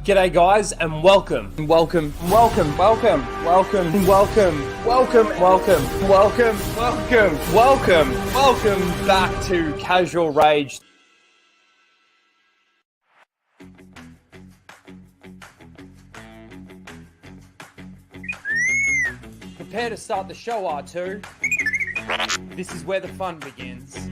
G'day guys and welcome back to Casual Rage. Prepare to start the show, R2. This is where the fun begins.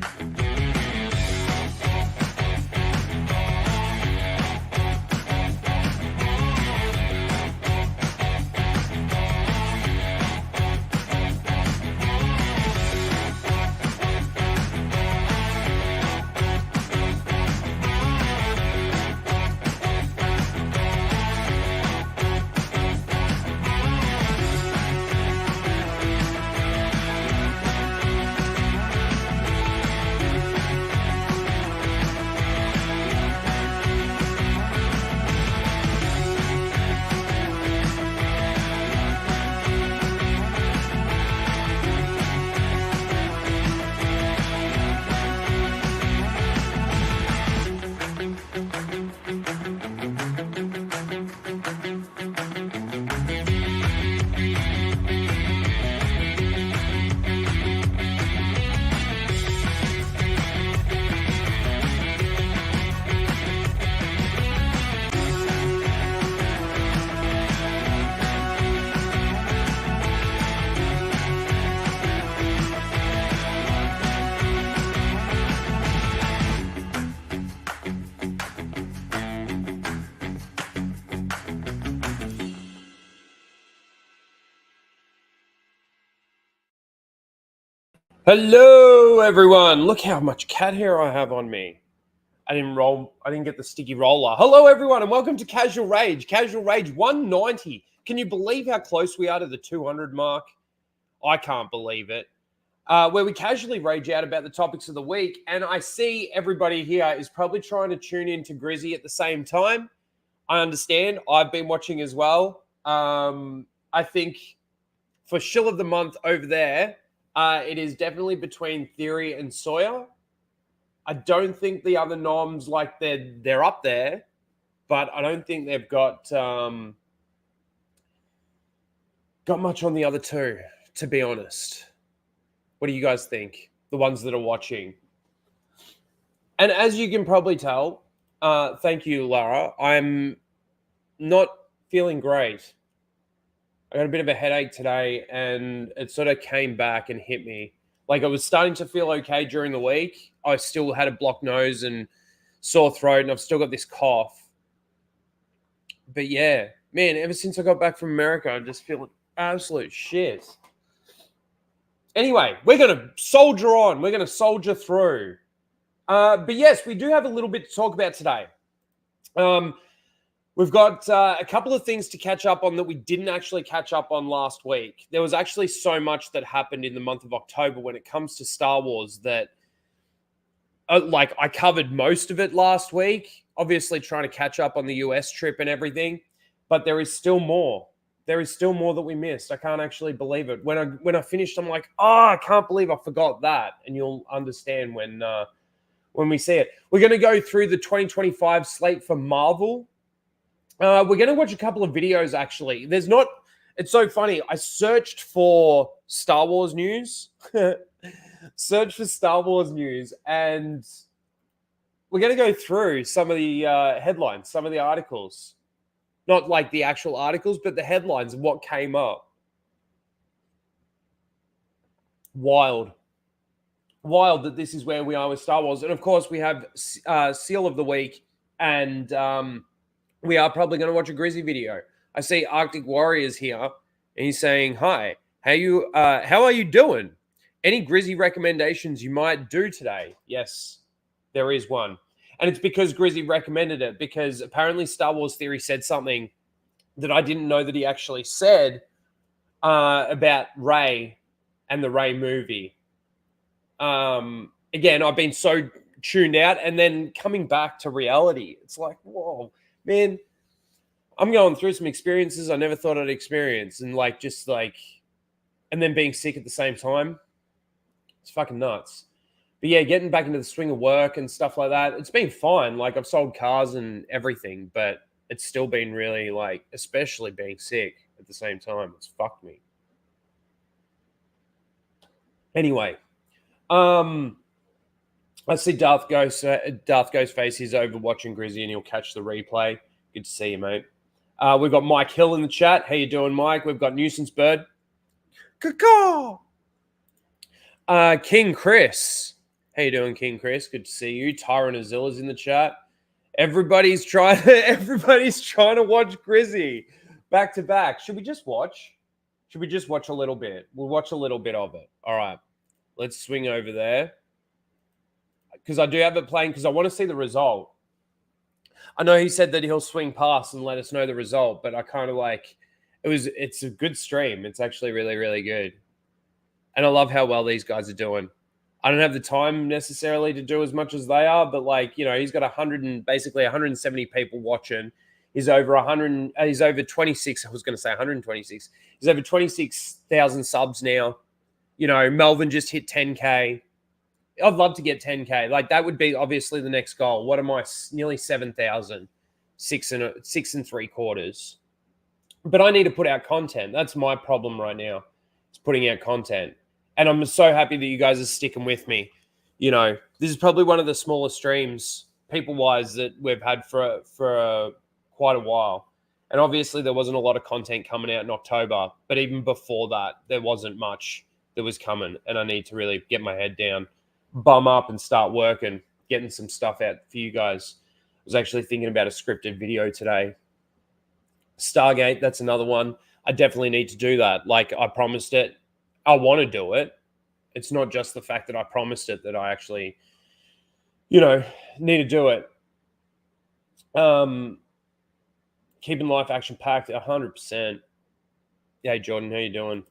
Hello everyone, look how much cat hair I have on me. I didn't get the sticky roller. Hello everyone and welcome to Casual Rage 190. Can you believe how close we are to the 200 mark? I can't believe it. Where we casually rage out about the topics of the week, and I see everybody here is probably trying to tune in to Grizzy at the same time. I understand, I've been watching as well. I think for Shill of the Month over there, it is definitely between Theory and Sawyer. I don't think the other noms, like, they're up there, but I don't think they've got much on the other two, to be honest. What do you guys think? The ones that are watching. And as you can probably tell, thank you, Lara, I'm not feeling great. I got a bit of a headache today and it sort of came back and hit me. Like, I was starting to feel okay during the week. I still had a blocked nose and sore throat and I've still got this cough. But yeah, man, ever since I got back from America, I'm just feeling absolute shit. Anyway, we're going to soldier on. We're going to soldier through. But yes, we do have a little bit to talk about today. We've got a couple of things to catch up on that we didn't actually catch up on last week. There was actually so much that happened in the month of October when it comes to Star Wars that, I covered most of it last week, obviously trying to catch up on the US trip and everything, but there is still more. There is still more that we missed. I can't actually believe it. When I finished, I'm like, I can't believe I forgot that. And you'll understand when we see it. We're going to go through the 2025 slate for Marvel. We're going to watch a couple of videos, actually. It's so funny. I searched for Star Wars news. And we're going to go through some of the headlines, some of the articles. Not like the actual articles, but the headlines and what came up. Wild that this is where we are with Star Wars. And, of course, we have Seal of the Week and... we are probably going to watch a Grizzy video. I see Arctic Warriors here, and he's saying, hi, how are you doing? Any Grizzy recommendations you might do today? Yes, there is one. And it's because Grizzy recommended it, because apparently Star Wars Theory said something that I didn't know that he actually said about Rey and the Rey movie. Again, I've been so tuned out, and then coming back to reality, it's like, whoa. Man, I'm going through some experiences I never thought I'd experience. And and then being sick at the same time. It's fucking nuts. But yeah, getting back into the swing of work and stuff like that, it's been fine. Like, I've sold cars and everything, but it's still been really like, especially being sick at the same time, it's fucked me. Anyway, I see Darth Ghostface. He's over watching Grizzy and he'll catch the replay. Good to see you, mate. We've got Mike Hill in the chat. How you doing, Mike? We've got Nuisance Bird. Caw. King Chris. How you doing, King Chris? Good to see you. Tyrant Azilla's in the chat. Everybody's trying to watch Grizzy back to back. Should we just watch? Should we just watch a little bit? We'll watch a little bit of it. All right. Let's swing over there. Because I do have it playing because I want to see the result. I know he said that he'll swing past and let us know the result, but I kind of like it's a good stream. It's actually really, really good. And I love how well these guys are doing. I don't have the time necessarily to do as much as they are, but like, you know, he's got 170 people watching. He's over 100. He's over 26. I was going to say 126. He's over 26,000 subs now. You know, Melvin just hit 10K. I'd love to get 10K. Like that would be obviously the next goal. What am I? Nearly 7,000, 6 3/4. But I need to put out content. That's my problem right now. It's putting out content. And I'm so happy that you guys are sticking with me. You know, this is probably one of the smallest streams, people-wise, that we've had for quite a while. And obviously, there wasn't a lot of content coming out in October. But even before that, there wasn't much that was coming. And I need to really get my head down, bum up, and start working, getting some stuff out for you guys. I was actually thinking about a scripted video today. Stargate, that's another one. I definitely need to do that. Like I promised it. I want to do it. It's not just the fact that I promised it that I actually, you know, need to do it. Keeping life action packed 100%. Hey, Jordan, how you doing?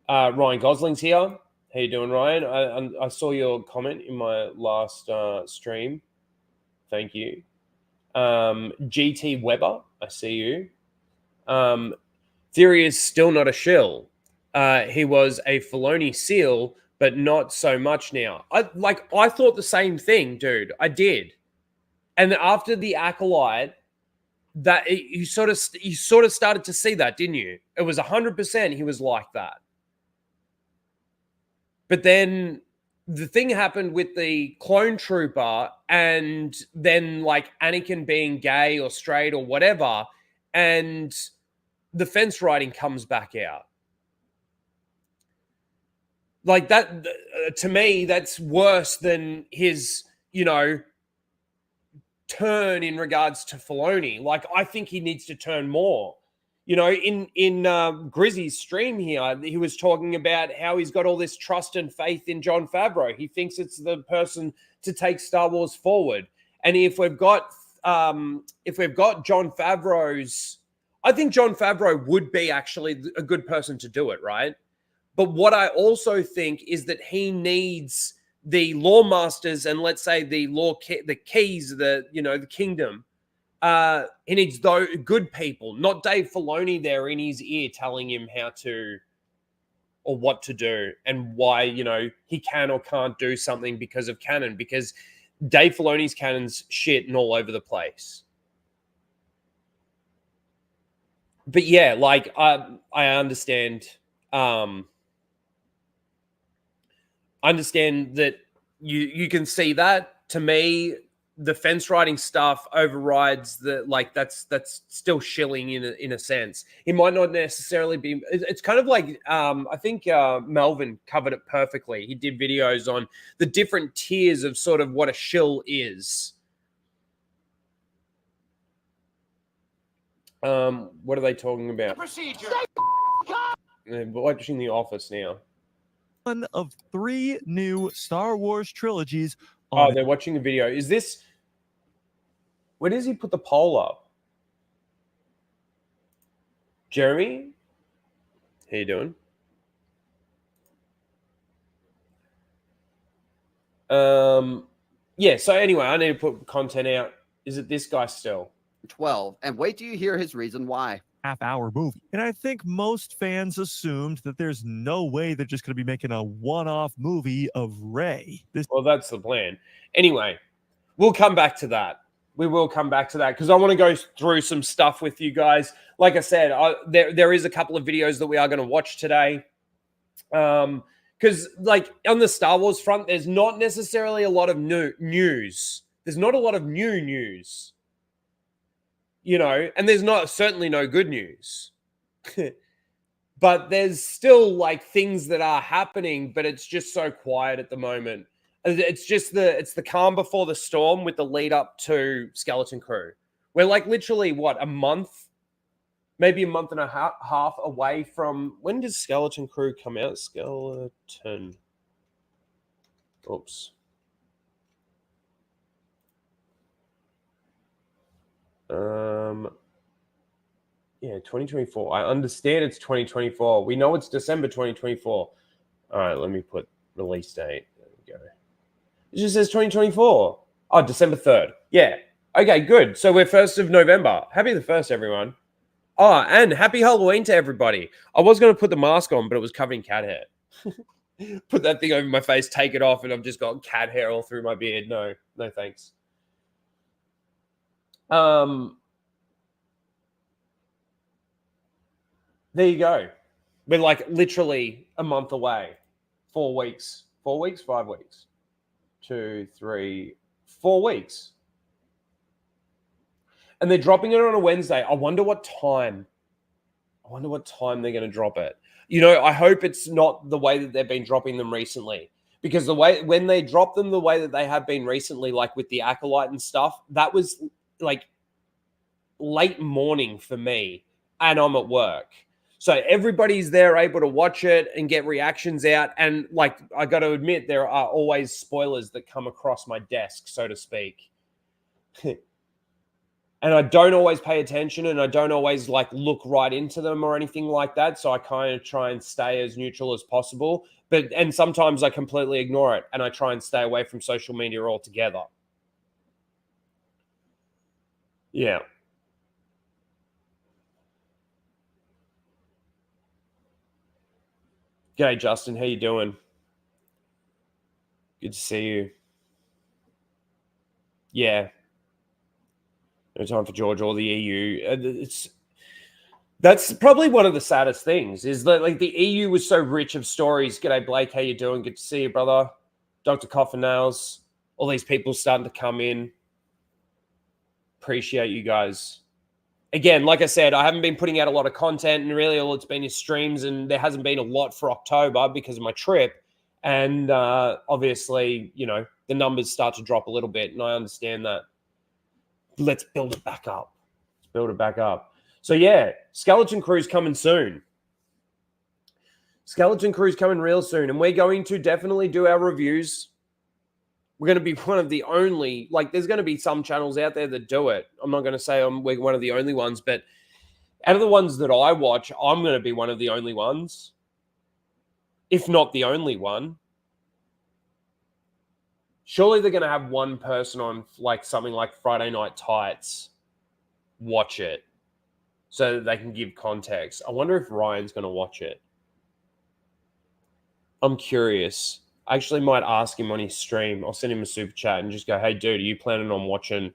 Ryan Gosling's here. How you doing, Ryan? I saw your comment in my last stream. Thank you. GT Weber, I see you. Theory is still not a shill. He was a Filoni seal, but not so much now. I thought the same thing, dude. I did. And after the Acolyte, that you sort of started to see that, didn't you? It was 100% he was like that. But then the thing happened with the clone trooper and then like Anakin being gay or straight or whatever, and the fence riding comes back out. Like that, to me, that's worse than his, you know, turn in regards to Filoni. Like, I think he needs to turn more. You know, in Grizzy's stream here, he was talking about how he's got all this trust and faith in Jon Favreau. He thinks it's the person to take Star Wars forward. And if we've got Jon Favreau's, I think Jon Favreau would be actually a good person to do it, right? But what I also think is that he needs the law masters and let's say the keys, the kingdom. He needs those good people, not Dave Filoni there in his ear telling him how to or what to do and why, you know, he can or can't do something because of canon, because Dave Filoni's canon's shit and all over the place. But yeah, like I understand. I understand that you can see that. To me, the fence riding stuff overrides the, like, that's still shilling in a sense. It might not necessarily be. It's kind of like I think Melvin covered it perfectly. He did videos on the different tiers of sort of what a shill is. What are they talking about? Procedure. We're watching The Office now. One of 3 new Star Wars trilogies. Oh, they're watching a video. Is this? Where does he put the poll up? Jeremy, how you doing? Yeah. So anyway, I need to put content out. Is it this guy still? 12. And wait till you hear his reason why. Half-hour movie. And I think most fans assumed that there's no way they're just going to be making a one-off movie of Rey. Well, that's the plan. Anyway, we'll come back to that. We will come back to that because I want to go through some stuff with you guys. Like I said, there is a couple of videos that we are going to watch today. Because like on the Star Wars front, there's not necessarily a lot of new news. There's not a lot of new news, you know, and there's certainly no good news. But there's still like things that are happening, but it's just so quiet at the moment. It's the calm before the storm with the lead up to Skeleton Crew. We're like literally a month, maybe a month and a half away from when does Skeleton Crew come out? Skeleton. Oops. Yeah, 2024. I understand it's 2024. We know it's December 2024. All right, let me put release date. There we go. It just says 2024. Oh, December 3rd. Yeah. Okay, good. So we're 1st of November. Happy the 1st, everyone. Oh, and happy Halloween to everybody. I was going to put the mask on, but it was covered in cat hair. Put that thing over my face, take it off, and I've just got cat hair all through my beard. No thanks. There you go. We're like literally a month away. 4 weeks. 4 weeks? 5 weeks. 2, 3, 4 weeks. And they're dropping it on a Wednesday. I wonder what time. They're going to drop it. You know, I hope it's not the way that they've been dropping them recently. Because when they drop them the way that they have been recently, like with the Acolyte and stuff, that was like late morning for me. And I'm at work. So everybody's there able to watch it and get reactions out. And like, I got to admit, there are always spoilers that come across my desk, so to speak. And I don't always pay attention and I don't always like look right into them or anything like that. So I kind of try and stay as neutral as possible. And sometimes I completely ignore it and I try and stay away from social media altogether. Yeah. G'day, Justin. How you doing? Good to see you. Yeah. No time for George or the EU. That's probably one of the saddest things is that like the EU was so rich of stories. G'day, Blake. How you doing? Good to see you, brother. Dr. Coffin Nails. All these people starting to come in. Appreciate you guys. Again, like I said, I haven't been putting out a lot of content and really all it's been is streams and there hasn't been a lot for October because of my trip. And obviously, you know, the numbers start to drop a little bit and I understand that. Let's build it back up. So yeah, Skeleton Crew's coming soon. Skeleton Crew's coming real soon. And we're going to definitely do our reviews. We're going to be one of the only, like there's going to be some channels out there that do it. I'm not going to say we're one of the only ones, but out of the ones that I watch, I'm going to be one of the only ones. If not the only one. Surely they're going to have one person on like something like Friday Night Tights watch it so that they can give context. I wonder if Ryan's going to watch it. I'm curious. I actually might ask him on his stream. I'll send him a super chat and just go, hey, dude, are you planning on watching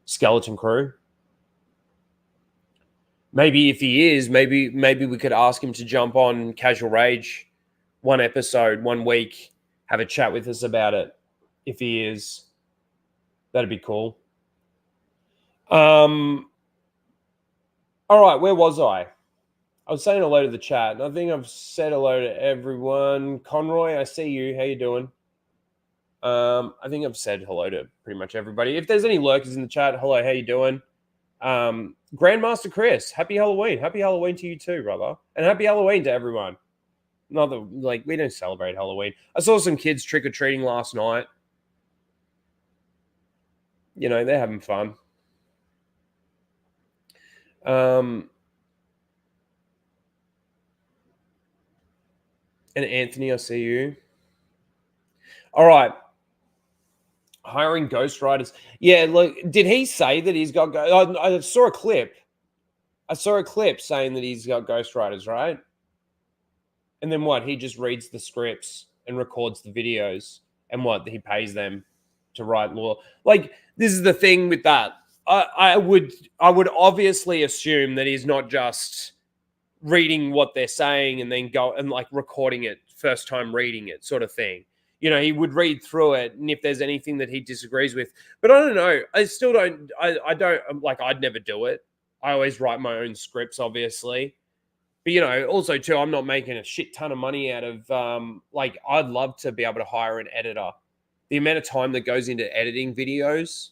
Skeleton Crew? Maybe if he is, maybe we could ask him to jump on Casual Rage one episode, 1 week, have a chat with us about it. If he is, that'd be cool. All right, where was I? I was saying hello to the chat, and I think I've said hello to everyone. Conroy, I see you. How you doing? I think I've said hello to pretty much everybody. If there's any lurkers in the chat, hello, how you doing? Grandmaster Chris, happy Halloween. Happy Halloween to you too, brother. And happy Halloween to everyone. Not that, like, we don't celebrate Halloween. I saw some kids trick-or-treating last night. You know, they're having fun. And Anthony, I see you. All right. Hiring ghostwriters. Yeah, look, did he say that he's got... I saw a clip. Saying that he's got ghostwriters, right? And then what? He just reads the scripts and records the videos. And what? He pays them to write law. Like, this is the thing with that. I would obviously assume that he's not just reading what they're saying and then go and like recording it first time reading it sort of thing. You know, he would read through it, and if there's anything that he disagrees with, but I don't know. I still don't. I don't like. I'd never do it. I always write my own scripts, obviously. But, you know, also too, I'm not making a shit ton of money out of like, I'd love to be able to hire an editor. The amount of time that goes into editing videos,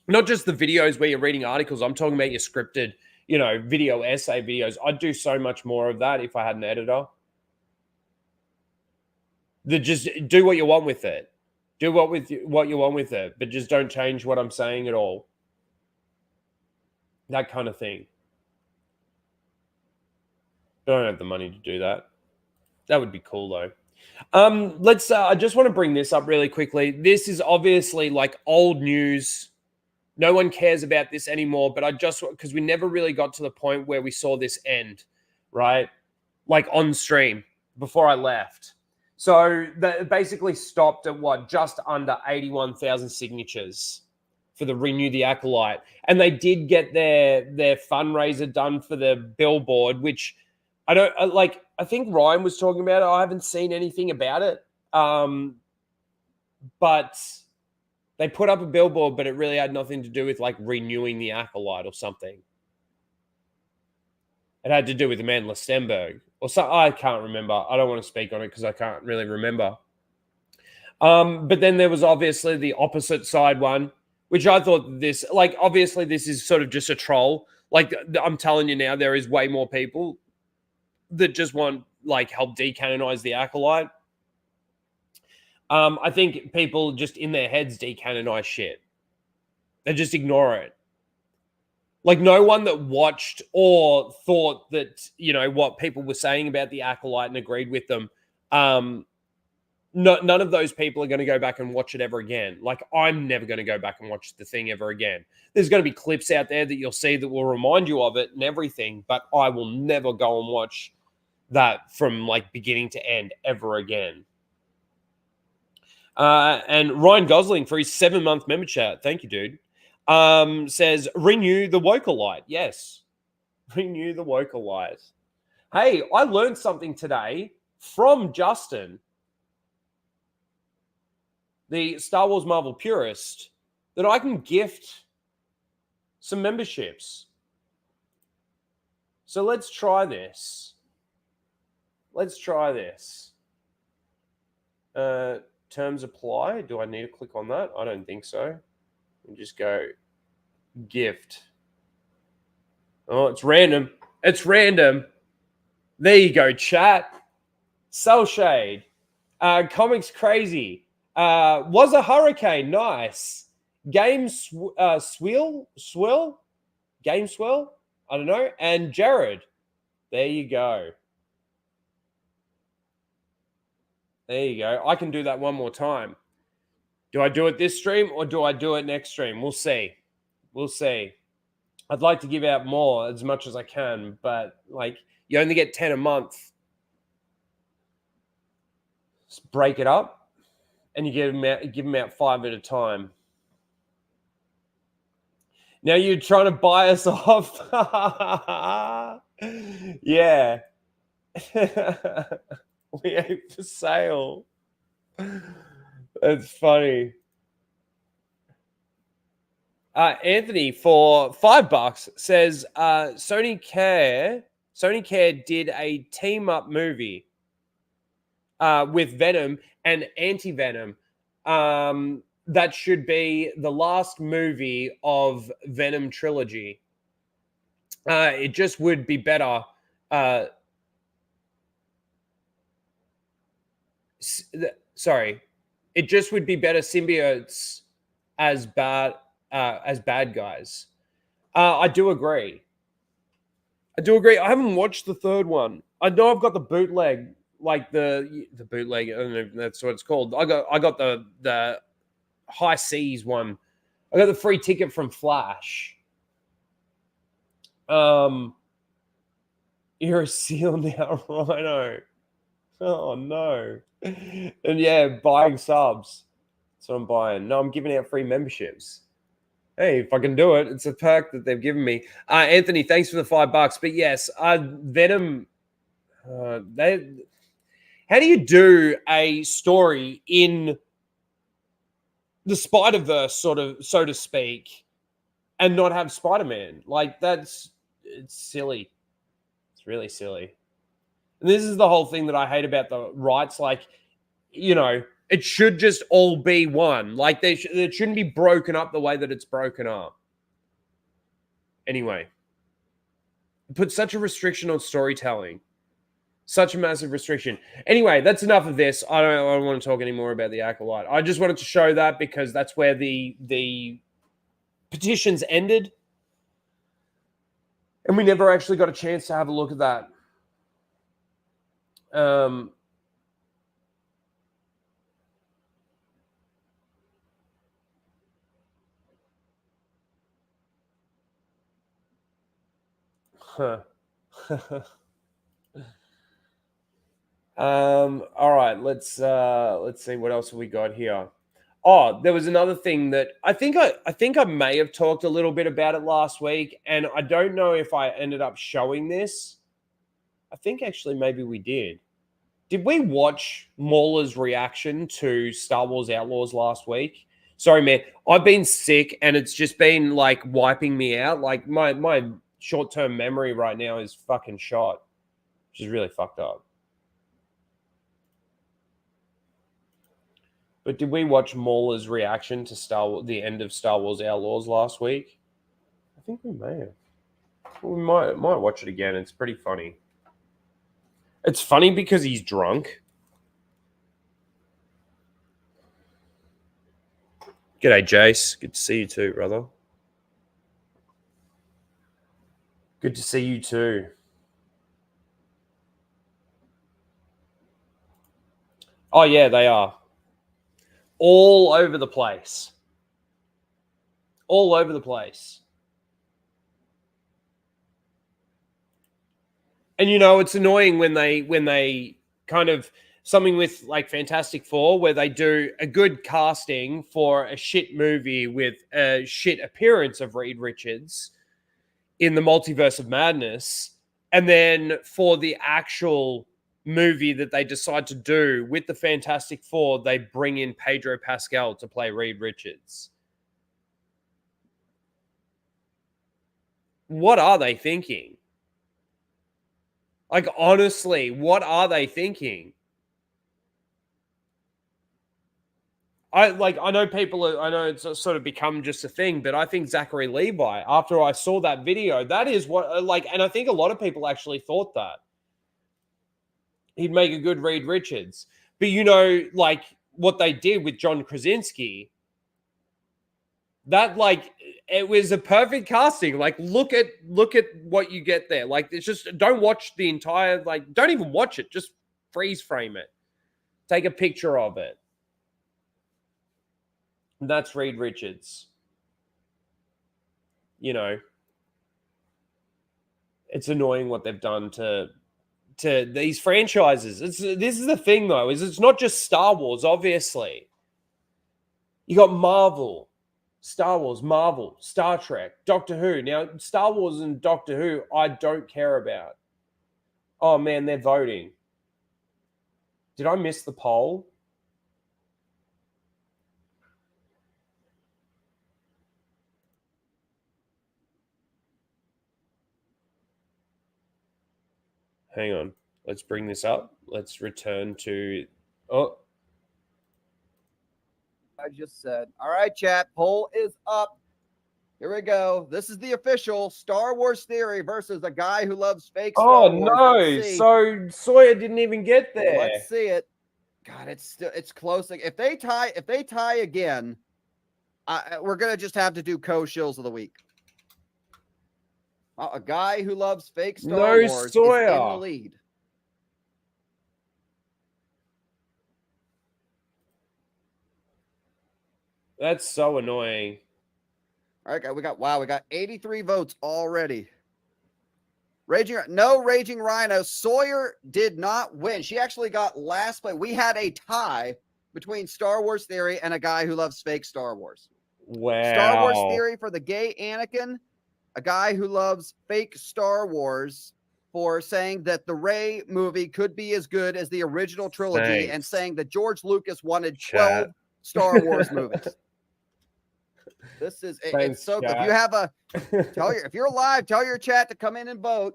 not just the videos where you're reading articles. I'm talking about your scripted, you know, video essay videos. I'd do so much more of that if I had an editor. That just do what you want with it. Do what you want with it, but just don't change what I'm saying at all. That kind of thing. But I don't have the money to do that. That would be cool though. Let's. I just want to bring this up really quickly. This is obviously like old news. No one cares about this anymore. But I just because we never really got to the point where we saw this end, right? Like on stream before I left. So that basically stopped at what, just under 81,000 signatures for the Renew the Acolyte, and they did get their fundraiser done for the billboard, which I don't like. I think Ryan was talking about it. I haven't seen anything about it. But they put up a billboard, but it really had nothing to do with like renewing the Acolyte or something. It had to do with the man Lestenberg or so. I can't remember. I don't want to speak on it because I can't really remember. But then there was obviously the opposite side one, which I thought this, like, obviously this is sort of just a troll. Like, I'm telling you now, there is way more people that just want, like, help decanonize the Acolyte. I think people just in their heads decanonize shit. They just ignore it. Like, no one that watched or thought that, you know, what people were saying about the Acolyte and agreed with them, none of those people are going to go back and watch it ever again. Like, I'm never going to go back and watch the thing ever again. There's going to be clips out there that you'll see that will remind you of it and everything, but I will never go and watch that from, like, beginning to end ever again. And Ryan Gosling, for his 7-month membership, thank you, dude, says, renew the Wokalite. Yes, renew the Wokalite. Hey, I learned something today from Justin, the Star Wars Marvel purist, that I can gift some memberships. So let's try this. Terms apply. Do I need to click on that? I don't think so. And just go gift. Oh, it's random. There you go, chat. Cell Shade. Comics Crazy. Was a hurricane. Nice. Game Swill? Game Swell? I don't know. And Jared. There you go. I can do that one more time. Do I do it this stream or do I do it next stream? We'll see. I'd like to give out more as much as I can, but like you only get 10 a month. Just break it up and you give them out 5 at a time. Now you're trying to buy us off. Yeah. We ain't for sale. That's funny. Anthony, for $5, says Sony Care did a team-up movie with Venom and Anti-Venom. That should be the last movie of Venom trilogy. It just would be better. It just would be better symbiotes as bad guys. I do agree. I haven't watched the third one. I know I've got the bootleg, like the bootleg. I don't know if that's what it's called. I got the High Seas one. I got the free ticket from Flash. You're a seal now, Rhino. Oh no. And yeah, buying subs. That's what I'm buying. No, I'm giving out free memberships. Hey, if I can do it, it's a perk that they've given me. Anthony, thanks for the $5. But yes, Venom. How do you do a story in the Spider-Verse, sort of, so to speak, and not have Spider-Man? Like, it's silly. It's really silly. And this is the whole thing that I hate about the rights. Like, it should just all be one. Like, it shouldn't be broken up the way that it's broken up. Anyway, put such a restriction on storytelling. Such a massive restriction. Anyway, that's enough of this. I don't want to talk anymore about the Acolyte. I just wanted to show that because that's where the petitions ended. And we never actually got a chance to have a look at that. All right, let's see what else we got here. Oh, there was another thing that I think I may have talked a little bit about it last week, and I don't know if I ended up showing this. I think actually maybe we did. Did we watch Mauler's reaction to Star Wars Outlaws last week? Sorry, man. I've been sick, and it's just been like wiping me out. Like my short-term memory right now is fucking shot, which is really fucked up. But did we watch Mauler's reaction to the end of Star Wars Outlaws last week? I think we may have. We might watch it again. It's pretty funny. It's funny because he's drunk. G'day, Jace. Good to see you too, brother. Good to see you too. Oh, yeah, they are. All over the place. All over the place. And, it's annoying when they kind of something with like Fantastic Four where they do a good casting for a shit movie with a shit appearance of Reed Richards in the Multiverse of Madness. And then for the actual movie that they decide to do with the Fantastic Four, they bring in Pedro Pascal to play Reed Richards. What are they thinking? Like, honestly, what are they thinking? I know it's sort of become just a thing, but I think Zachary Levi, after I saw that video, that is what, and I think a lot of people actually thought that he'd make a good Reed Richards. But what they did with John Krasinski, that it was a perfect casting. Like, look at what you get there. Like, it's just, don't watch the entire, don't even watch it. Just freeze frame it. Take a picture of it. And that's Reed Richards. It's annoying what they've done to these franchises. This is the thing, though, is it's not just Star Wars, obviously. You got Marvel, Star Wars, Marvel, Star Trek, Doctor Who. Now, Star Wars and Doctor Who, I don't care about. Oh, man, they're voting. Did I miss the poll? Hang on. Let's bring this up. Let's return to... Oh. I just said, all right, chat, poll is up. Here we go. This is the official Star Wars theory versus a guy who loves fake Star Wars. No. So Sawyer didn't even get there. Let's see it. God, it's close. If they tie again, we're going to just have to do co-shills of the week. A guy who loves fake Star Wars Sawyer is in the lead. That's so annoying. All right, we got 83 votes already. Raging Rhino. Sawyer did not win. She actually got last place. We had a tie between Star Wars Theory and a guy who loves fake Star Wars. Wow. Star Wars Theory for the gay Anakin, a guy who loves fake Star Wars for saying that the Rey movie could be as good as the original trilogy and Thanks. saying that George Lucas wanted Chat. 12 Star Wars movies. This is Thanks, it's so good. chat. If you have a if you're live, tell your chat to come in and vote.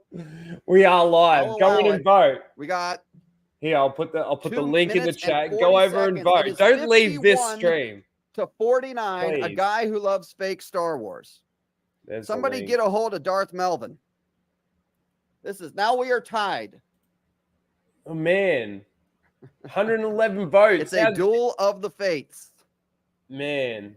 We are live. I'll Go in allow and it. vote. We got Here, I'll put the 2 link in the minutes and chat. 40 Go over and seconds. It vote. is Don't leave this 51 stream. to 49, a Please. guy who loves fake Star Wars. There's the Somebody link. get a hold of Darth Melvin. Now we are tied. Oh man. 111 votes. It's a duel of the fates. Man.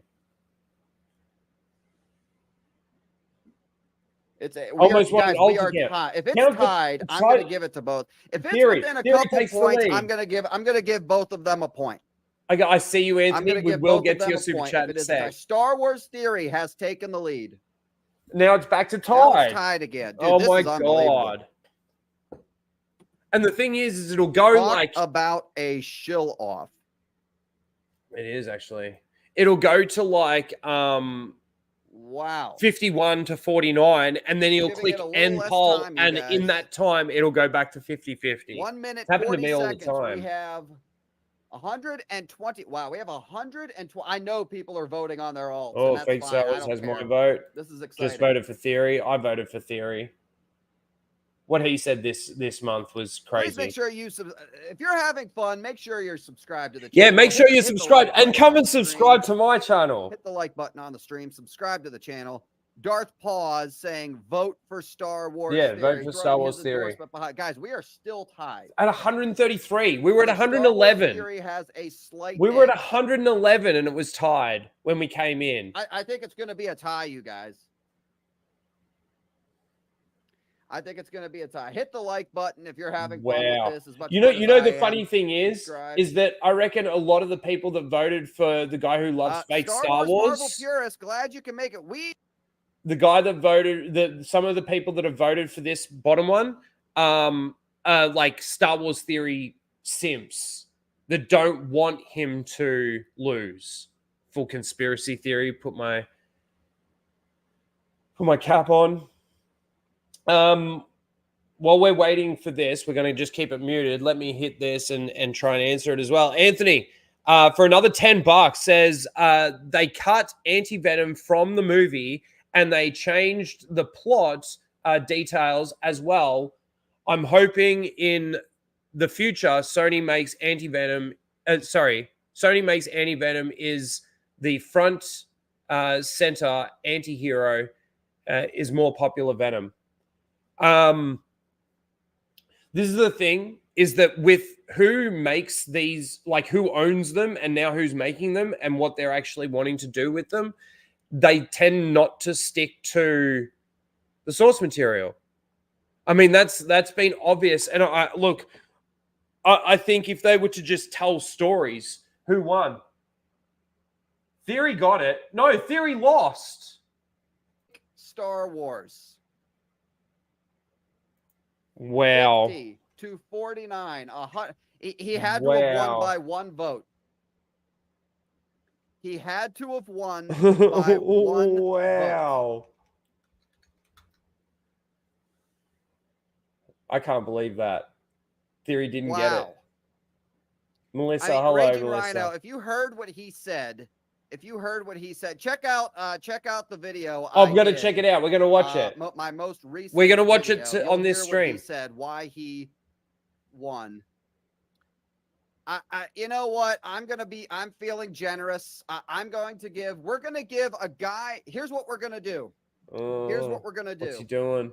Almost want an we are altogether. tied. If it's Count the- tied, I'm try- going to give it to both. If it's Theory. within a Theory couple takes the points, lead. I'm going to give both of them a point. I see you, I'm Anthony. going to We give will both get of to them your a super point. chat If in it a is a tie. sec. Star Wars Theory has taken the lead. Now it's back to Now tied. it's tied again. Dude, Oh this my is unbelievable. god. And the thing is it'll go Talk like about a shill off. it is actually. It'll go to like Wow. 51 to 49, and then he'll Giving click it a little end less poll, time, you and guys. in that time it'll go back to 50-50. 1 minute, It's happened to 40 me all the seconds. time. We have 120. Wow, we have 120. I know people are voting on their alts. Oh, and that's Fake fine. I Sales don't has my care. vote. This is exciting. Just voted for Theory. I voted for Theory. What he said this month was crazy. Please make sure if you're having fun, make sure you're subscribed to the Yeah, channel. make sure you hit the subscribe like and button come on and the stream. subscribe to my channel. Hit the like button on the stream. Subscribe to the channel. Darth Pause saying vote for Star Wars. Yeah, Theory, vote for Star throwing Wars his Theory. endorsement behind. Guys, we are still tied. At 133. We were at But Star Wars 111. Theory has a slight We were at edge. 111 and it was tied when we came in. I think it's going to be a tie, you guys. I think it's going to be a tie. Hit the like button if you're having fun with this. As much You know fun as the I funny am. thing Subscribe. is that I reckon a lot of the people that voted for the guy who loves fake Star Wars, Marvel purist, glad you can make it. the guy that voted, some of the people that have voted for this bottom one, like Star Wars Theory simps that don't want him to lose. Full conspiracy theory. Put my cap on. While we're waiting for this, we're going to just keep it muted. Let me hit this and try and answer it as well. Anthony, for another $10, says they cut Anti-Venom from the movie and they changed the plot details as well. I'm hoping in the future, Sony makes Anti-Venom. Sony makes Anti-Venom is the front center anti-hero, is more popular Venom. This is the thing, is that with who makes these, like who owns them and now who's making them and what they're actually wanting to do with them, they tend not to stick to the source material. I mean, that's been obvious. And I think if they were to just tell stories, who won? Theory got it. No, Theory lost. Star Wars. Wow. 50 to 49. He had to have won by one vote. He had to have won by one vote. I can't believe that. Theory didn't get it. Melissa, hello, Raging Melissa. Rhino, if you heard what he said, check out the video. I'm going to check it out. We're going to watch it. My most recent. We're going to watch video. it on this You'll hear stream. what he said why he won. You know what? I'm feeling generous. We're going to give a guy. Here's what we're going to do. What's he doing?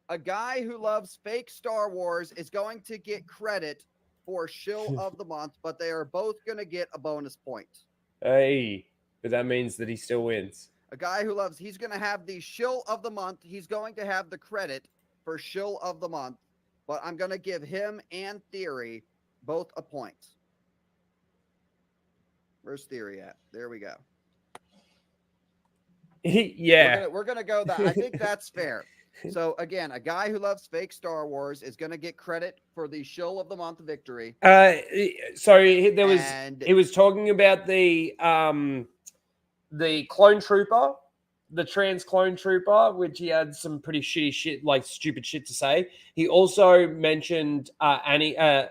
A guy who loves fake Star Wars is going to get credit for shill of the month, but they are both going to get a bonus point. Hey, but that means that he still wins. A guy who he's going to have the shill of the month. He's going to have the credit for shill of the month, but I'm going to give him and Theory both a point. Where's Theory at? There we go. Yeah. We're going to go that. I think that's fair. So again, a guy who loves fake Star Wars is going to get credit for the shill of the month victory. So there was And he was talking about the clone trooper, the trans clone trooper, which he had some pretty shitty shit, like stupid shit to say. He also mentioned Anakin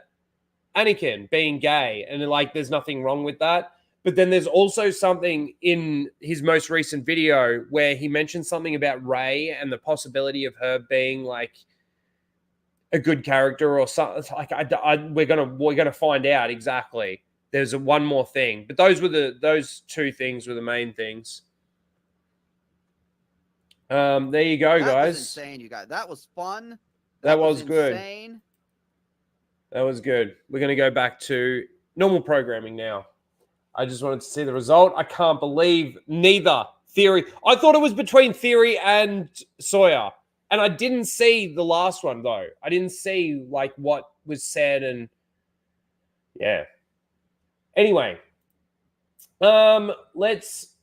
being gay, and like there's nothing wrong with that. But then there's also something in his most recent video where he mentioned something about Rey and the possibility of her being like a good character or something. Like we're gonna find out exactly. There's one more thing, but those two things were the main things. There you go, that guys. was insane, you guys. That was fun. That was good. Insane. That was good. We're gonna go back to normal programming now. I just wanted to see the result. I can't believe neither Theory. I thought it was between Theory and Sawyer, and I didn't see the last one though. I didn't see like what was said, and yeah. Anyway, let's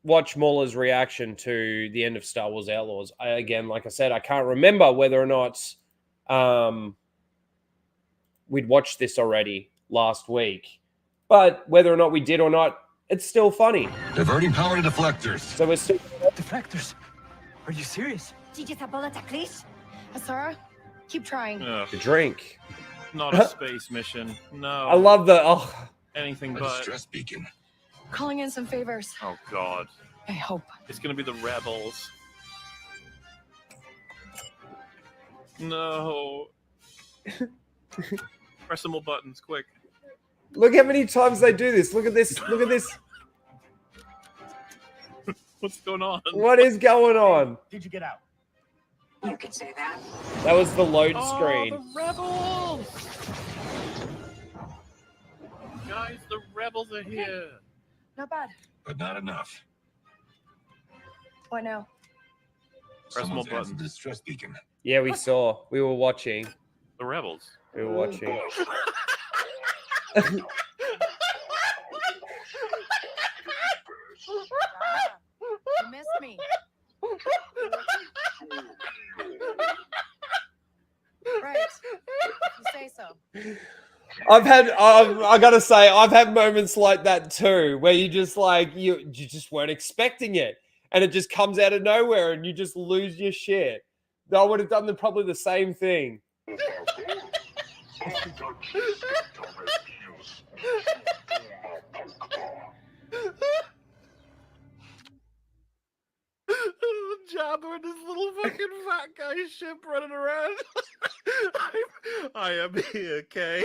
watch Mauler's reaction to the end of Star Wars Outlaws. Again, like I said, I can't remember whether or not we'd watched this already last week, but whether or not we did or not, it's still funny. Diverting power to deflectors. So we're still deflectors. Are you serious? Asara, keep trying. Ugh, to drink. not a space mission. No. I love the anything A but. distress beacon. Calling in some favors. Oh God, I hope. it's gonna be the rebels. No. Press some more buttons, quick. Look how many times they do this. Look at this. Look at this. What's going on? What is going on? Did you get out? You could say that. That was the load Oh, screen. the rebels! Guys, the rebels are here. Not bad. But not enough. What now? Press more Someone's answered buttons. the distress beacon. Yeah, we saw. We were watching. The rebels. We were watching. You missed me. Right. You say so. I've had, I gotta say, I've had moments like that too, where you just like you just weren't expecting it, and it just comes out of nowhere, and you just lose your shit. I would have done probably the same thing. Jabba and his little fucking fat guy ship running around. I am here, Kay.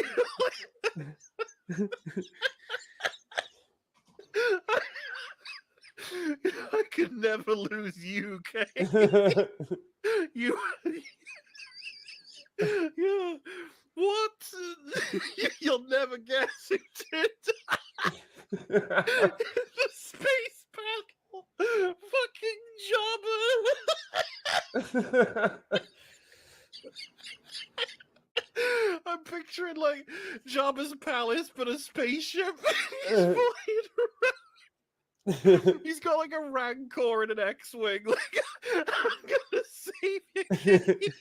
I could never lose you, Kay. You. Yeah. What? You'll never guess who did. The space battle. Fucking Jabba. I'm picturing like Jabba's palace, but a spaceship. He's flying around. He's got like a Rancor and an X-wing. Like, I'm gonna save you, Kate.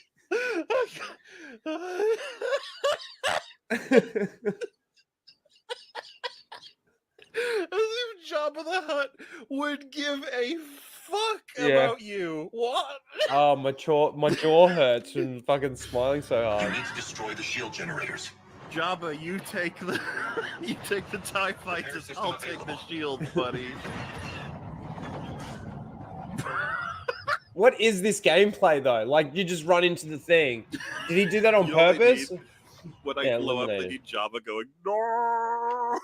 As if Jabba the Hutt would give a fuck about you. What? Oh, my jaw hurts from fucking smiling so You hard. need to destroy the shield generators. Jabba, you take the TIE fighters. I'll take the shields, buddy. What is this gameplay though? Like you just run into the thing. Did he do that on You know what they purpose? need? When I Yeah, blow up, they eliminated. need Jabba going, no!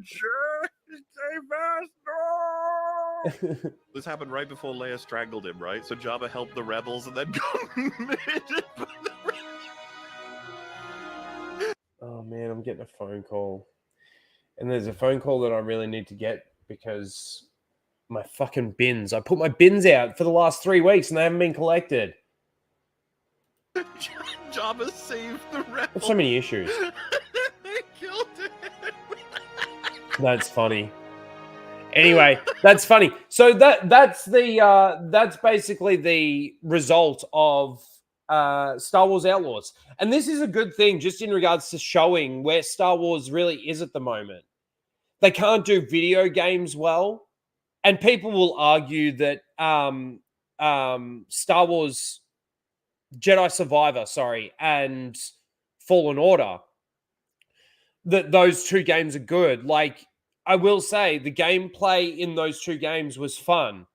Sure, stay fast, no! This happened right before Leia strangled him, right? So Jabba helped the rebels and then committed. Oh man, I'm getting a phone call. And there's a phone call that I really need to get because my fucking bins. I put my bins out for the last 3 weeks and they haven't been collected. Jabba saved the I have rebels. so many issues. They killed him. That's funny. Anyway, that's funny. So that's basically the result of Star Wars Outlaws. And this is a good thing just in regards to showing where Star Wars really is at the moment. They can't do video games well. And people will argue that Star Wars Jedi Survivor, and Fallen Order, that those two games are good. Like, I will say the gameplay in those two games was fun,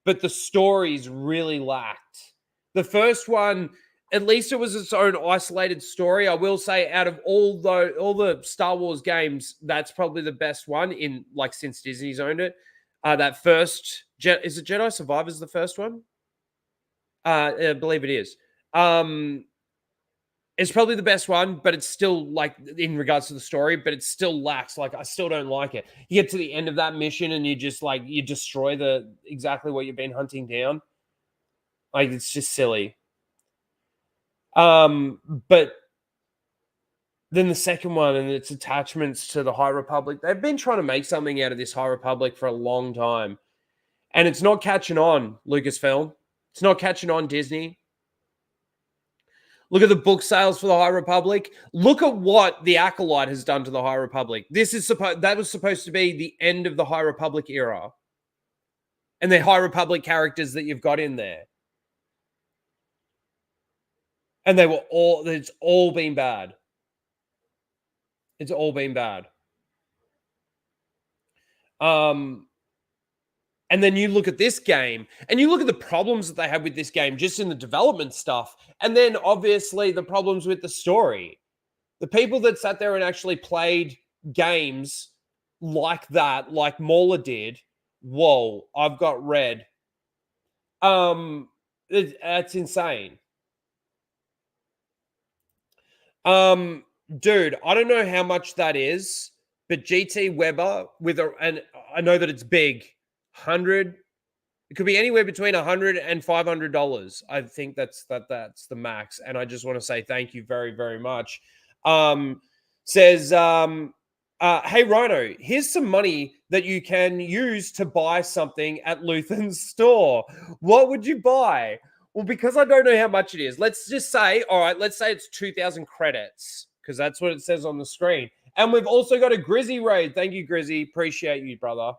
but the stories really lacked. The first one, at least it was its own isolated story. I will say, out of all the Star Wars games, that's probably the best one in, like, since Disney's owned it. That first, is it Jedi Survivor's the first one? I believe it is. It's probably the best one, but it's still, like, in regards to the story, but it still lacks. Like, I still don't like it. You get to the end of that mission and you just, like, you destroy exactly what you've been hunting down. Like, it's just silly. But then the second one and its attachments to the High Republic, they've been trying to make something out of this High Republic for a long time. And it's not catching on, Lucasfilm. It's not catching on, Disney. Look at the book sales for the High Republic. Look at what the Acolyte has done to the High Republic. That was supposed to be the end of the High Republic era. And the High Republic characters that you've got in there. And it's all been bad. It's all been bad. And then you look at this game and you look at the problems that they had with this game just in the development stuff. And then obviously the problems with the story. The people that sat there and actually played games like that, like Mauler did, whoa, I've got red. That's insane. Dude, I don't know how much that is, but GT Weber and I know that it's big. 100, it could be anywhere between $100 and $500. I think that's the max. And I just want to say thank you very, very much. Says, hey Rhino, here's some money that you can use to buy something at Luthen's store. What would you buy? Well, because I don't know how much it is, let's just say, all right, let's say it's 2,000 credits, because that's what it says on the screen. And we've also got a Grizzy raid. Thank you, Grizzy. Appreciate you, brother.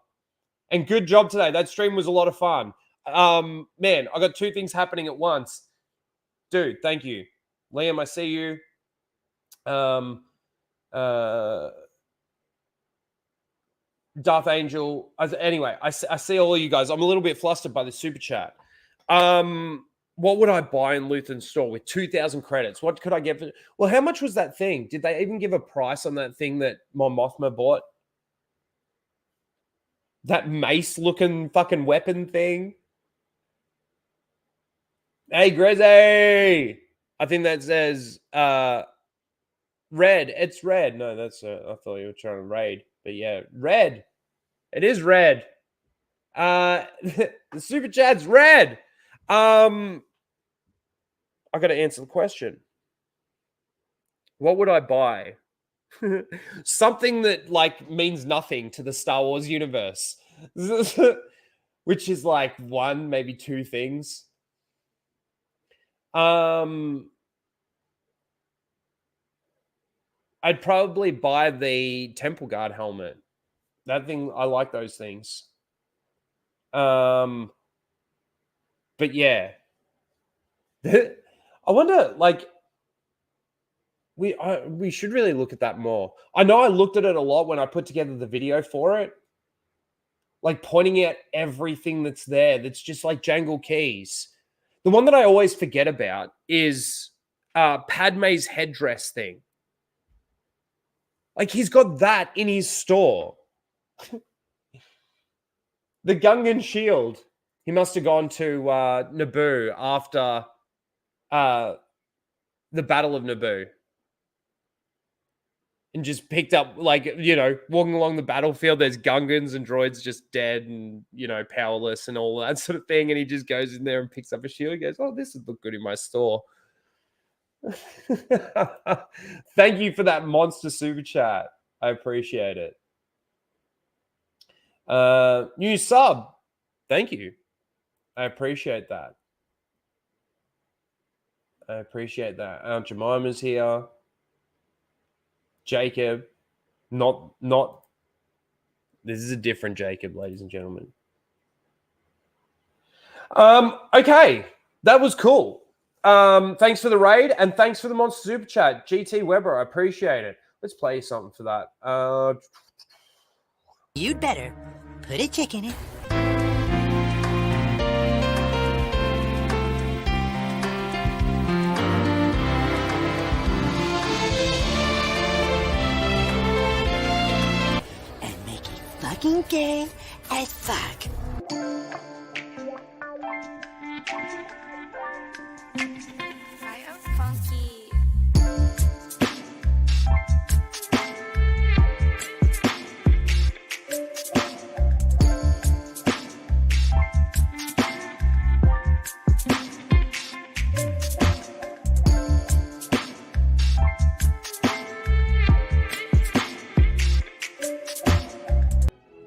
And good job today. That stream was a lot of fun. Man, I got two things happening at once. Dude, thank you. Liam, I see you. Darth Angel. Anyway, I see all of you guys. I'm a little bit flustered by the super chat. What would I buy in Luthen's store with 2,000 credits? What could I get for? Well, how much was that thing? Did they even give a price on that thing that Mon Mothma bought? That mace-looking fucking weapon thing? Hey, Grizzy! I think that says red. It's red. No, that's I thought you were trying to raid. But yeah, red. It is red. The super chat's red. I got to answer the question. What would I buy? Something that, like, means nothing to the Star Wars universe, which is like one, maybe two things. I'd probably buy the Temple Guard helmet. That thing, I like those things. But yeah, I wonder, like, we should really look at that more. I know I looked at it a lot when I put together the video for it, like pointing out everything that's there. That's just like Jangle Keys. The one that I always forget about is Padme's headdress thing. Like, he's got that in his store. The Gungan shield. He must have gone to Naboo after the Battle of Naboo. And just picked up, like, you know, walking along the battlefield, there's Gungans and droids just dead and, you know, powerless and all that sort of thing. And he just goes in there and picks up a shield and goes, oh, this would look good in my store. Thank you for that monster super chat. I appreciate it. New sub. Thank you. I appreciate that. Aunt Jemima's here. Jacob. Not. This is a different Jacob, ladies and gentlemen. Okay. That was cool. Thanks for the raid and thanks for the monster super chat. GT Weber, I appreciate it. Let's play something for that. You'd better put a chick in it. And make it fucking gay as fuck. Fire funky.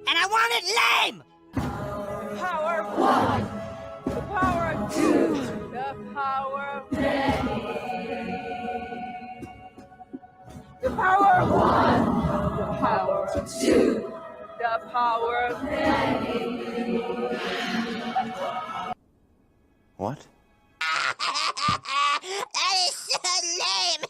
And I want it lame! Power of one. The power of two. The power of many. The power of one. The power of two. The power of many. What? That is so lame!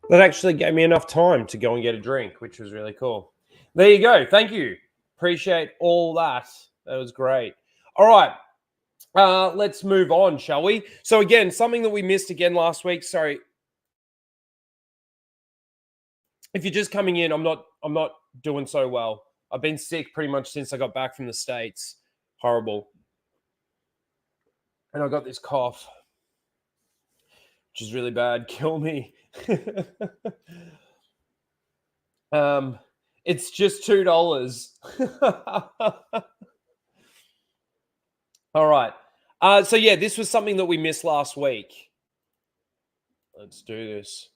That actually gave me enough time to go and get a drink, which was really cool. There you go. Thank you. Appreciate all that. That was great. All right. Let's move on, shall we? So again, something that we missed again last week. Sorry. If you're just coming in, I'm not doing so well. I've been sick pretty much since I got back from the States. Horrible. And I got this cough, which is really bad. Kill me. It's just $2. All right. So yeah, this was something that we missed last week. Let's do this.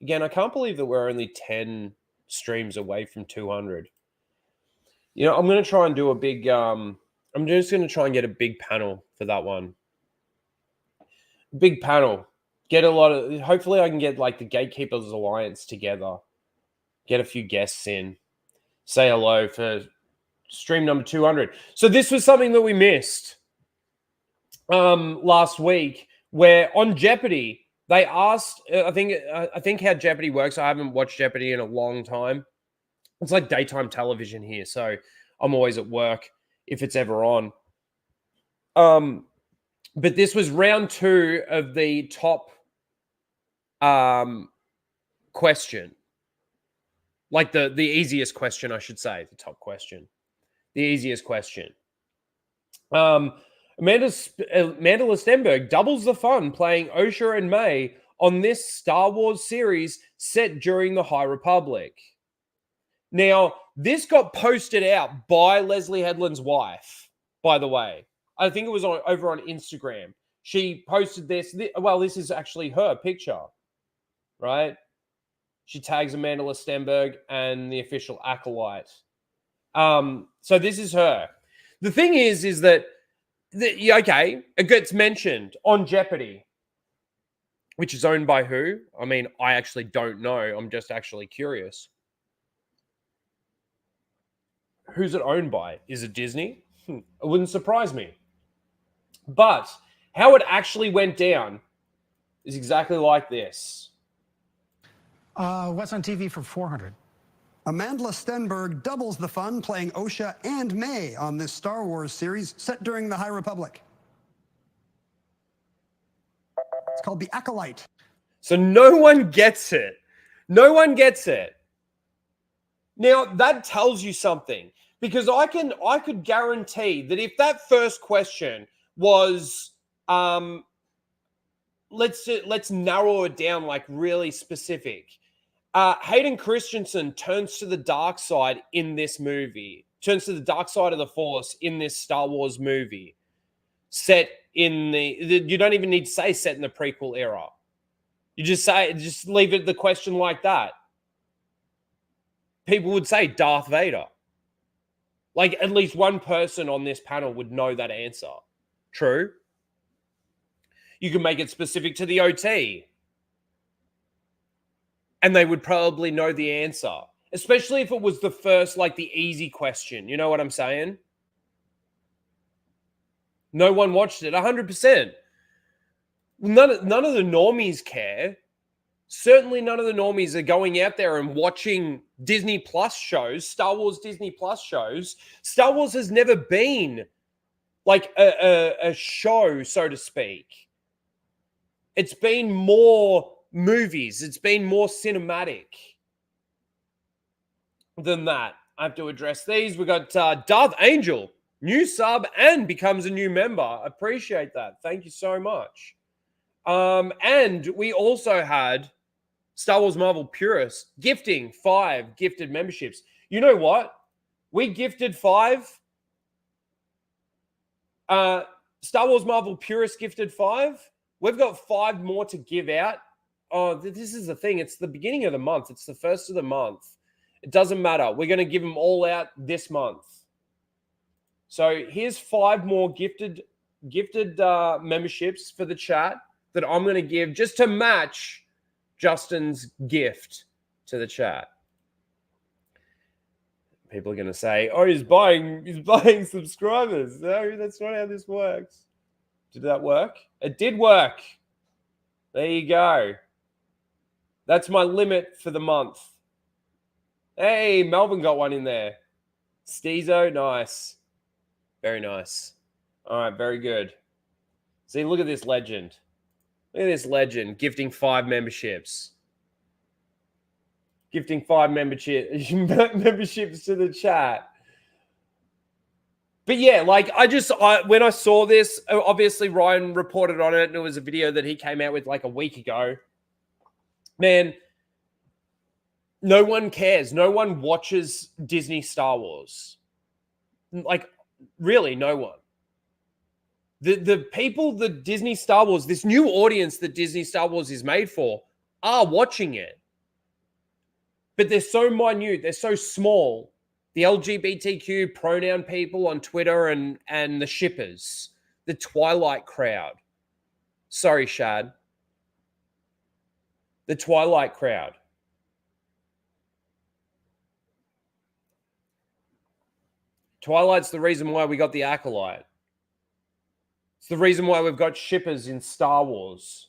Again, I can't believe that we're only 10 streams away from 200. You know, I'm going to try and do a big, I'm just going to try and get a big panel for that one. Big panel. Get a lot of, hopefully I can get like the Gatekeepers Alliance together. Get a few guests in. Say hello for stream number 200. So this was something that we missed last week, where on Jeopardy, they asked, I think how Jeopardy works, I haven't watched Jeopardy in a long time. It's like daytime television here, so I'm always at work if it's ever on. But this was round 2 of the top question. Like the easiest question, I should say. The top question. The easiest question. Amanda Stenberg doubles the fun playing Osha and May on this Star Wars series set during the High Republic. Now, this got posted out by Leslie Headland's wife, by the way. I think it was over on Instagram. She posted this. Well, this is actually her picture, right? She tags Amanda Stenberg and the official Acolyte. So this is her. The thing is that, okay, it gets mentioned on Jeopardy, which is owned by who? I mean, I actually don't know. I'm just actually curious. Who's it owned by? Is it Disney? It wouldn't surprise me. But how it actually went down is exactly like this. What's on TV for 400? Amanda Stenberg doubles the fun playing Osha and May on this Star Wars series set during the High Republic. It's called The Acolyte. So no one gets it. No one gets it. Now, that tells you something, because I could guarantee that if that first question was, let's narrow it down like really specific. Hayden Christensen turns to the dark side in this movie, turns to the dark side of the Force in this Star Wars movie, set in you don't even need to say set in the prequel era. You just leave it the question like that. People would say Darth Vader. Like, at least one person on this panel would know that answer. True. You can make it specific to the OT. And they would probably know the answer. Especially if it was the first, like, the easy question. You know what I'm saying? No one watched it. 100%. None of the normies care. Certainly none of the normies are going out there and watching Disney Plus shows, Star Wars Disney Plus shows. Star Wars has never been like a show, so to speak. It's been more movies. It's been more cinematic than that. I have to address these. We got Darth Angel, new sub and becomes a new member. Appreciate that. Thank you so much. And we also had Star Wars Marvel Purist gifting 5 gifted memberships. You know what? We gifted 5. Star Wars Marvel Purist gifted 5. We've got 5 more to give out. Oh, this is the thing. It's the beginning of the month. It's the first of the month. It doesn't matter. We're going to give them all out this month. So here's 5 more gifted memberships for the chat that I'm going to give just to match Justin's gift to the chat. People are going to say, "Oh, he's buying subscribers." No, that's not how this works. Did that work? It did work. There you go. That's my limit for the month. Hey, Melvin got one in there. Steezo, nice. Very nice. All right, very good. See, look at this legend. Look at this legend gifting 5 memberships. Gifting 5 memberships to the chat. But yeah, like when I saw this, obviously Ryan reported on it and it was a video that he came out with like a week ago. Man, no one cares. No one watches Disney Star Wars. Like, really, no one. The people that Disney Star Wars, this new audience that Disney Star Wars is made for, are watching it. But they're so minute, they're so small. The LGBTQ pronoun people on Twitter and the shippers, the Twilight crowd. Sorry, Shad. The Twilight crowd. Twilight's the reason why we got the Acolyte. It's the reason why we've got shippers in Star Wars.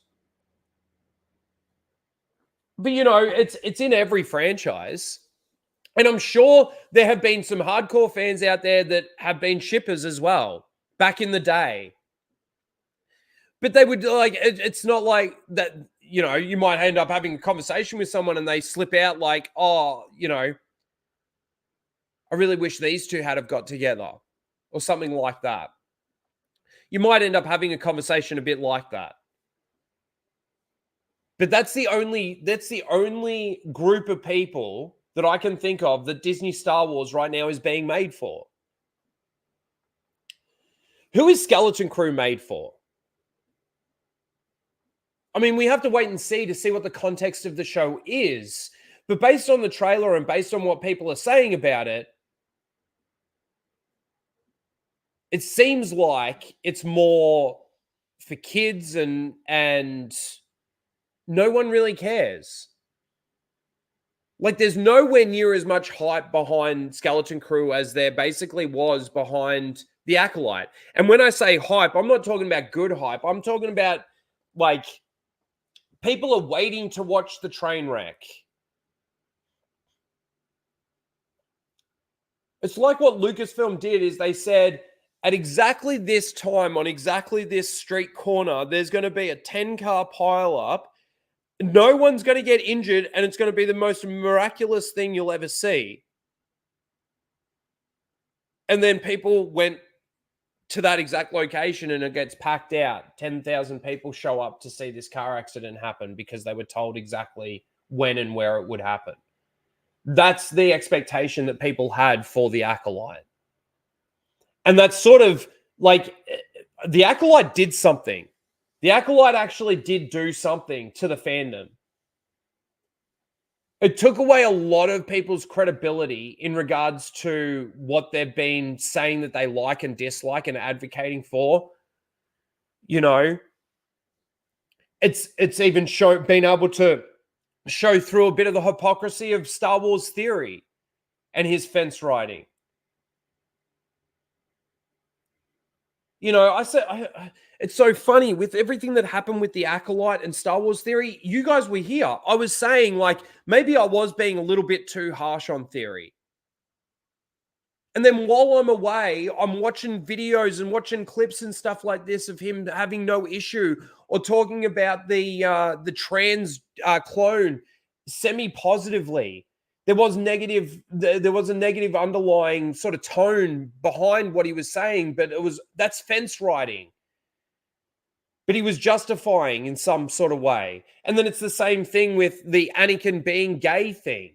But, you know, it's in every franchise. And I'm sure there have been some hardcore fans out there that have been shippers as well back in the day. But they would, like, it's not like that, you know, you might end up having a conversation with someone and they slip out like, oh, you know, I really wish these two had have got together or something like that. You might end up having a conversation a bit like that. But that's the only group of people that I can think of that Disney Star Wars right now is being made for. Who is Skeleton Crew made for? I mean, we have to wait and see to see what the context of the show is. But based on the trailer and based on what people are saying about it, it seems like it's more for kids and no one really cares. Like, there's nowhere near as much hype behind Skeleton Crew as there basically was behind the Acolyte. And when I say hype, I'm not talking about good hype. I'm talking about, like, people are waiting to watch the train wreck. It's like what Lucasfilm did is they said, at exactly this time, on exactly this street corner, there's going to be a 10-car pileup. No one's going to get injured, and it's going to be the most miraculous thing you'll ever see. And then people went to that exact location, and it gets packed out. 10,000 people show up to see this car accident happen because they were told exactly when and where it would happen. That's the expectation that people had for the Acolyte. And that's sort of like the Acolyte did something. The Acolyte actually did do something to the fandom. It took away a lot of people's credibility in regards to what they've been saying that they like and dislike and advocating for. You know, it's even been able to show through a bit of the hypocrisy of Star Wars theory and his fence riding. You know, it's so funny with everything that happened with the Acolyte and Star Wars theory. You guys were here. I was saying, like, maybe I was being a little bit too harsh on theory. And then while I'm away, I'm watching videos and watching clips and stuff like this of him having no issue, or talking about the trans clone semi-positively. There was a negative underlying sort of tone behind what he was saying, but that's fence riding. But he was justifying in some sort of way. And then it's the same thing with the Anakin being gay thing.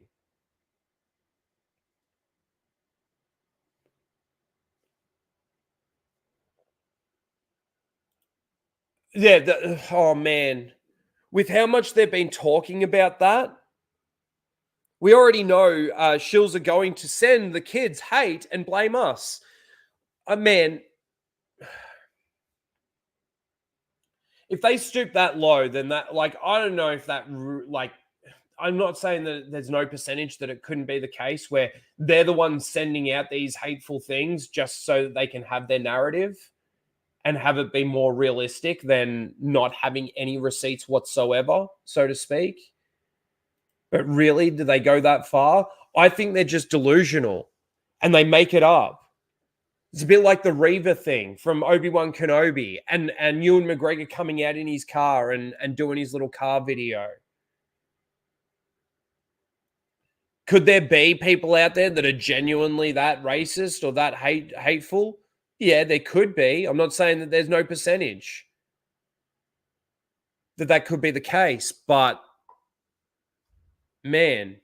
Yeah, oh man. With how much they've been talking about that, we already know shills are going to send the kids hate and blame us. Man, if they stoop that low, then that, like, I don't know if that, like, I'm not saying that there's no percentage that it couldn't be the case where they're the ones sending out these hateful things just so that they can have their narrative and have it be more realistic than not having any receipts whatsoever, so to speak. But really, do they go that far? I think they're just delusional and they make it up. It's a bit like the Reaver thing from Obi-Wan Kenobi and Ewan McGregor coming out in his car and doing his little car video. Could there be people out there that are genuinely that racist or that hateful? Yeah, there could be. I'm not saying that there's no percentage that could be the case, but man,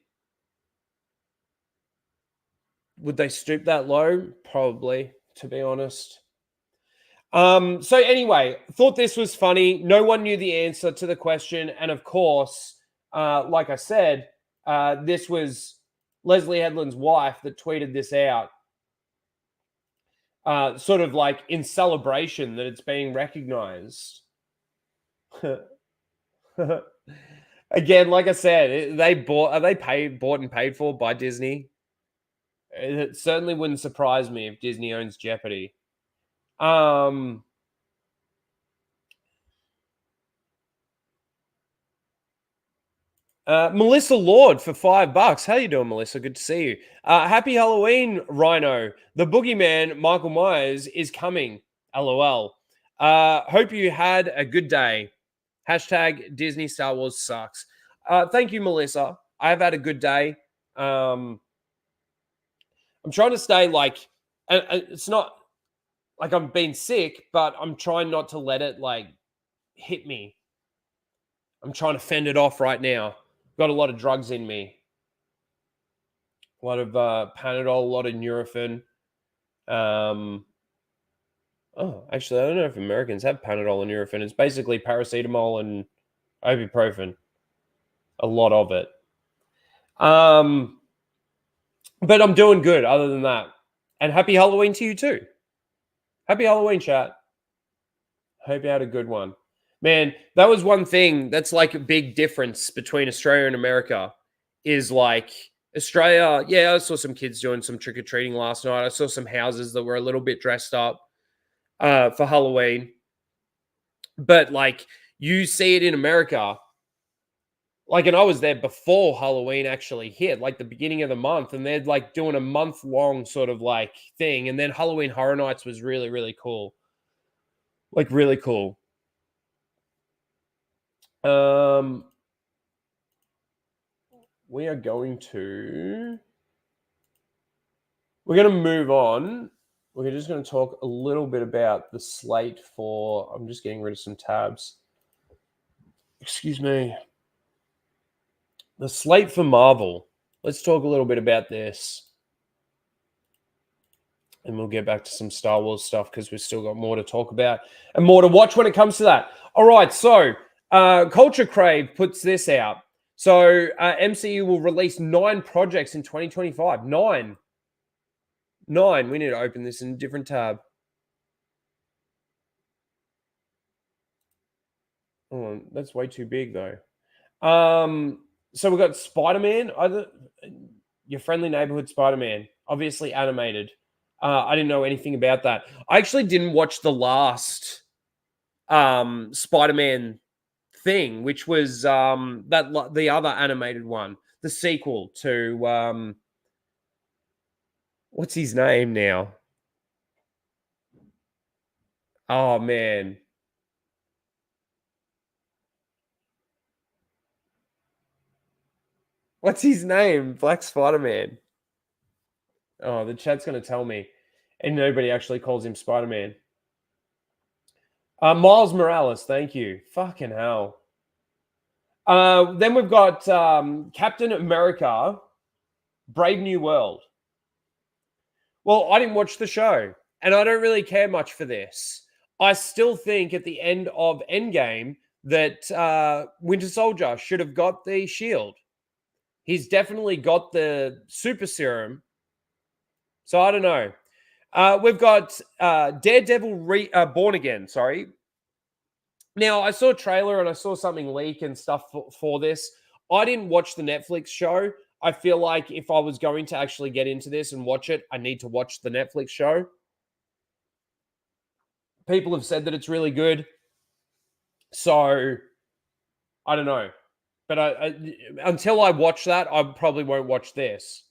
would they stoop that low? Probably, to be honest. So anyway, thought this was funny. No one knew the answer to the question. And of course, like I said, this was Leslie Headland's wife that tweeted this out. Sort of like in celebration that it's being recognized. Again, like I said, are they bought and paid for by Disney? It certainly wouldn't surprise me if Disney owns Jeopardy. Melissa Lord for $5. How you doing, Melissa? Good to see you. Happy Halloween, Rhino. The boogeyman, Michael Myers, is coming. LOL. Hope you had a good day. Hashtag Disney Star Wars sucks. Thank you, Melissa. I've had a good day. I'm trying to stay like, it's not like I'm being sick, but I'm trying not to let it like hit me. I'm trying to fend it off right now. Got a lot of drugs in me. A lot of Panadol, a lot of Nurofen. Oh, actually, I don't know if Americans have Panadol and Nurofen. It's basically paracetamol and ibuprofen. A lot of it. But I'm doing good other than that. And happy Halloween to you too. Happy Halloween, chat. Hope you had a good one. Man, that was one thing that's like a big difference between Australia and America is like Australia. Yeah, I saw some kids doing some trick-or-treating last night. I saw some houses that were a little bit dressed up for Halloween. But like you see it in America. Like, and I was there before Halloween actually hit, like the beginning of the month, and they're like doing a month-long sort of like thing. And then Halloween Horror Nights was really, really cool. Like really cool. We are going to move on. We're just going to talk a little bit about the slate for, I'm just getting rid of some tabs. Excuse me. The slate for Marvel. Let's talk a little bit about this. And we'll get back to some Star Wars stuff because we've still got more to talk about and more to watch when it comes to that. All right, so Culture Crave puts this out. So MCU will release 9 projects in 2025. 9. We need to open this in a different tab. Oh, that's way too big, though. So we've got Spider-Man. Your Friendly Neighborhood Spider-Man. Obviously animated. I didn't know anything about that. I actually didn't watch the last Spider-Man thing, which was the other animated one, the sequel to what's his name now? Oh man. What's his name? Black Spider-Man. Oh, the chat's going to tell me. And nobody actually calls him Spider-Man. Miles Morales, thank you. Fucking hell. Then we've got Captain America, Brave New World. Well, I didn't watch the show, and I don't really care much for this. I still think at the end of Endgame that Winter Soldier should have got the shield. He's definitely got the super serum. So I don't know. We've got Daredevil Born Again, sorry. Now, I saw a trailer and I saw something leak and stuff for this. I didn't watch the Netflix show. I feel like if I was going to actually get into this and watch it, I need to watch the Netflix show. People have said that it's really good. So, I don't know. But until I watch that, I probably won't watch this.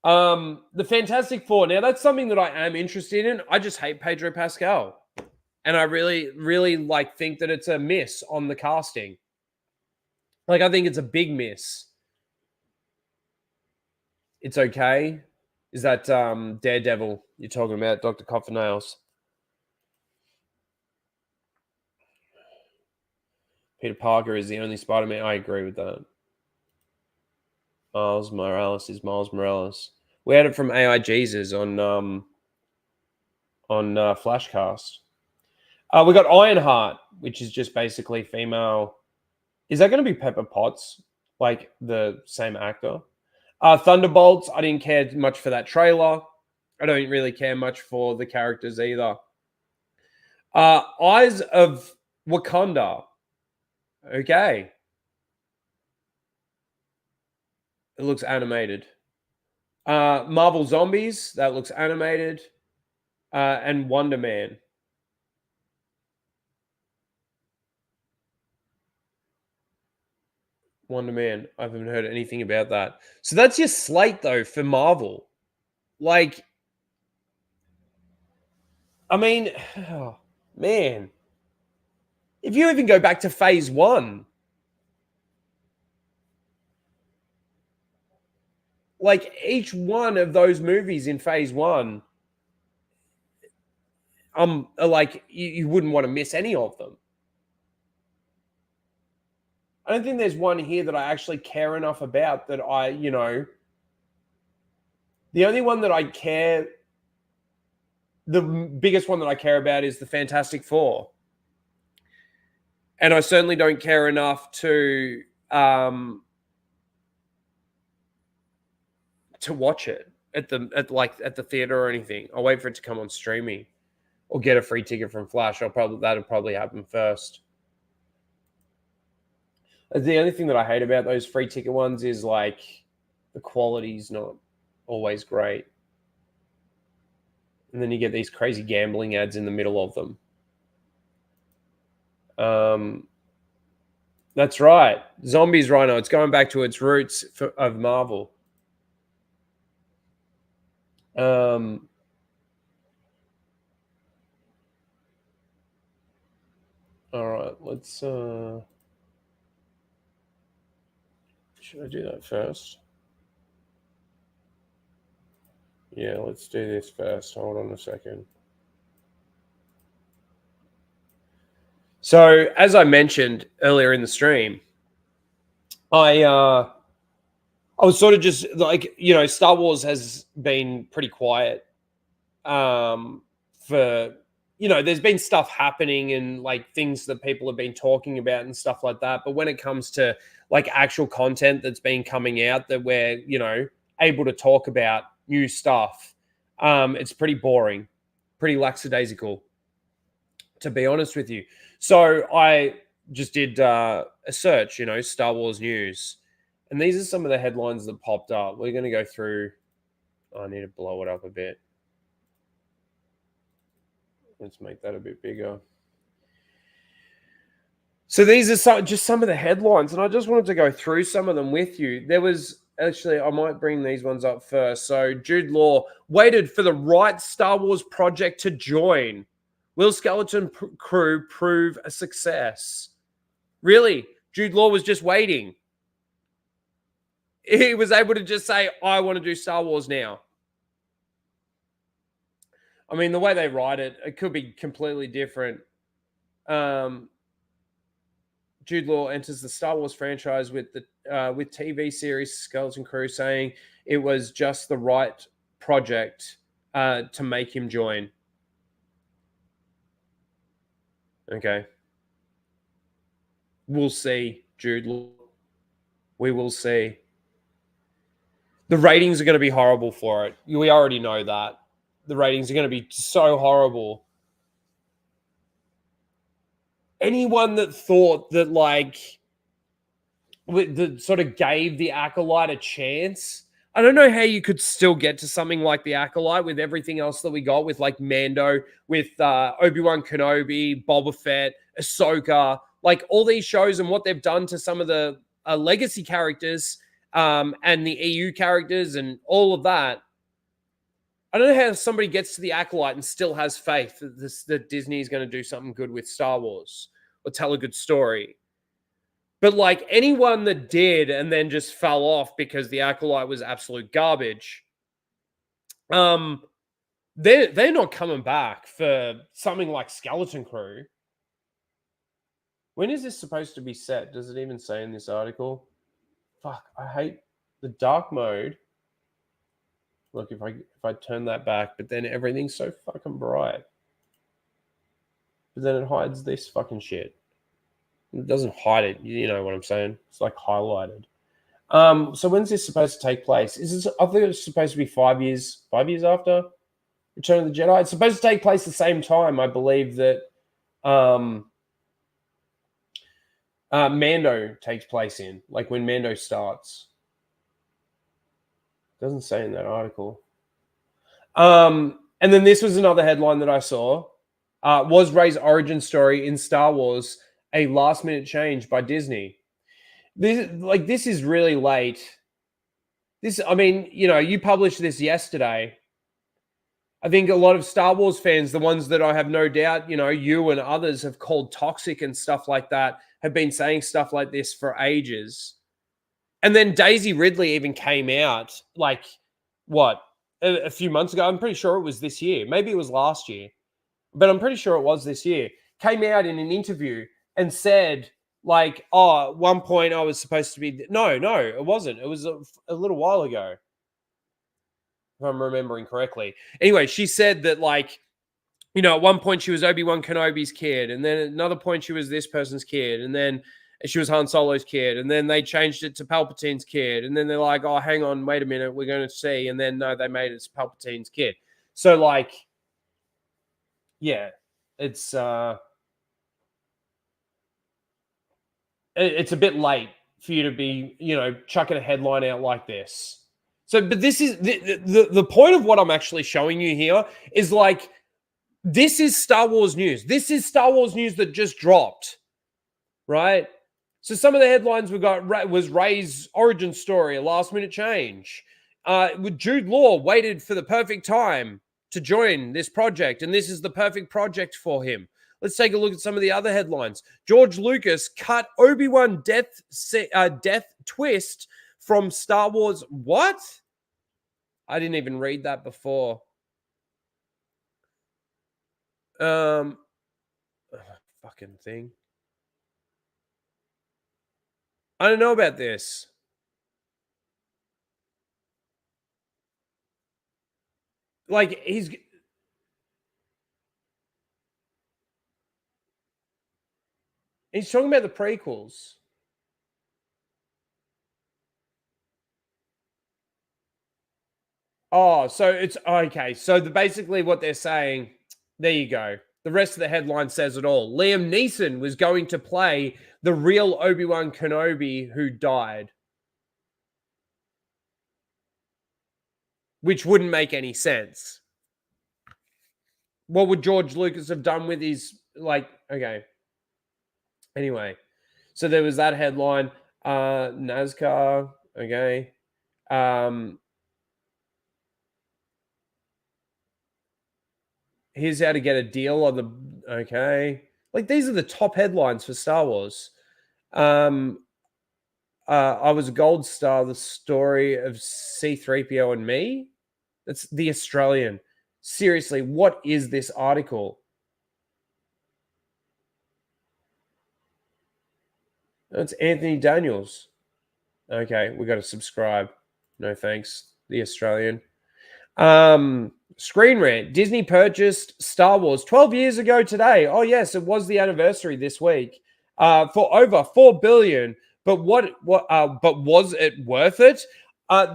The Fantastic Four. Now, that's something that I am interested in. I just hate Pedro Pascal. And I really, really think that it's a miss on the casting. I think it's a big miss. It's okay. Is that Daredevil you're talking about, Dr. Coffernails? Peter Parker is the only Spider-Man. I agree with that. Miles Morales is Miles Morales. We had it from AI Jesus on Flashcast. We got Ironheart, which is just basically female. Is that going to be Pepper Potts, the same actor? Thunderbolts, I didn't care much for that trailer. I don't really care much for the characters either. Eyes of Wakanda. Okay. It looks animated. Marvel Zombies, that looks animated. And Wonder Man. Wonder Man. I haven't heard anything about that. So that's your slate, though, for Marvel. I mean, oh, man. If you even go back to phase 1, each one of those movies in phase 1, you wouldn't want to miss any of them. I don't think there's one here that I actually care enough about that the only one that I care, the biggest one that I care about is the Fantastic Four. And I certainly don't care enough to watch it at the theater or anything. I'll wait for it to come on streaming or get a free ticket from Flash. That'll probably happen first. The only thing that I hate about those free ticket ones is the quality's not always great. And then you get these crazy gambling ads in the middle of them. That's right. Zombies Rhino. It's going back to its roots of Marvel. All right, let's should I do that first? Yeah, let's do this first. Hold on a second. So, as I mentioned earlier in the stream, I I was sort of just like, Star Wars has been pretty quiet for, there's been stuff happening and like things that people have been talking about and stuff like that. But when it comes to like actual content that's been coming out that we're, able to talk about new stuff, it's pretty boring, pretty lackadaisical, to be honest with you. So I just did a search, Star Wars news. And these are some of the headlines that popped up. We're going to go through. I need to blow it up a bit. Let's make that a bit bigger. So these are just some of the headlines, and I just wanted to go through some of them with you. There was actually, I might bring these ones up first. So Jude Law waited for the right Star Wars project to join. Will Skeleton Crew prove a success? Really? Jude Law was just waiting. He was able to just say, I want to do Star Wars now. I mean, the way they write it, it could be completely different. Jude Law enters the Star Wars franchise with TV series Skeleton Crew, saying it was just the right project to make him join. Okay. We'll see, Jude Law. We will see. The ratings are going to be horrible for it. We already know that. The ratings are going to be so horrible. Anyone that thought that, like, that sort of gave the Acolyte a chance, I don't know how you could still get to something like the Acolyte with everything else that we got with, like, Mando, with Obi-Wan Kenobi, Boba Fett, Ahsoka, like, all these shows and what they've done to some of the legacy characters and the EU characters and all of that. I don't know how somebody gets to the Acolyte and still has faith that Disney is going to do something good with Star Wars or tell a good story. But like anyone that did and then just fell off because the Acolyte was absolute garbage, they're not coming back for something like Skeleton Crew. When is this supposed to be set? Does it even say in this article? Fuck, I hate the dark mode. Look, if I turn that back, but then everything's so fucking bright. But then it hides this fucking shit. It doesn't hide it. You know what I'm saying? It's like highlighted. So when's this supposed to take place? I think it's supposed to be 5 years after Return of the Jedi. It's supposed to take place the same time, I believe, that Mando takes place in, like when Mando starts. Doesn't say in that article. And then this was another headline that I saw. Was Rey's origin story in Star Wars a last-minute change by Disney? This is really late. You published this yesterday. I think a lot of Star Wars fans, the ones that I have no doubt, you and others have called toxic and stuff like that, have been saying stuff like this for ages. And then Daisy Ridley even came out, like, what, a few months ago? I'm pretty sure it was this year. Maybe it was last year, but I'm pretty sure it was this year. Came out in an interview and said, like, oh, at one point I was supposed to be... No, it wasn't. It was a little while ago, if I'm remembering correctly. Anyway, she said that, like, at one point she was Obi-Wan Kenobi's kid, and then at another point she was this person's kid, and then she was Han Solo's kid, and then they changed it to Palpatine's kid, and then they're like, oh, hang on, wait a minute, we're going to see, and then no, they made it Palpatine's kid. So, like, yeah, it's a bit late for you to be, chucking a headline out like this. So, but this is the point of what I'm actually showing you here is, like, this is Star Wars news. This is Star Wars news that just dropped, right? So some of the headlines we got was Rey's origin story, a last-minute change. Jude Law waited for the perfect time to join this project, and this is the perfect project for him. Let's take a look at some of the other headlines. George Lucas cut Obi-Wan death twist from Star Wars. What? I didn't even read that before. Fucking thing. I don't know about this. like he's talking about the prequels. Oh, so it's okay. So basically what they're saying, there you go. The rest of the headline says it all. Liam Neeson was going to play the real Obi-Wan Kenobi who died. Which wouldn't make any sense. What would George Lucas have done with his, like, okay. Anyway, so there was that headline. NASCAR, okay. Here's how to get a deal on the, okay. Like, these are the top headlines for Star Wars. I was a gold star, the story of C-3PO and me. That's The Australian. Seriously, what is this article? That's Anthony Daniels. Okay, we got to subscribe. No thanks. The Australian. Screen Rant. Disney purchased Star Wars 12 years ago today. Oh yes, it was the anniversary this week. For over $4 billion. But but was it worth it?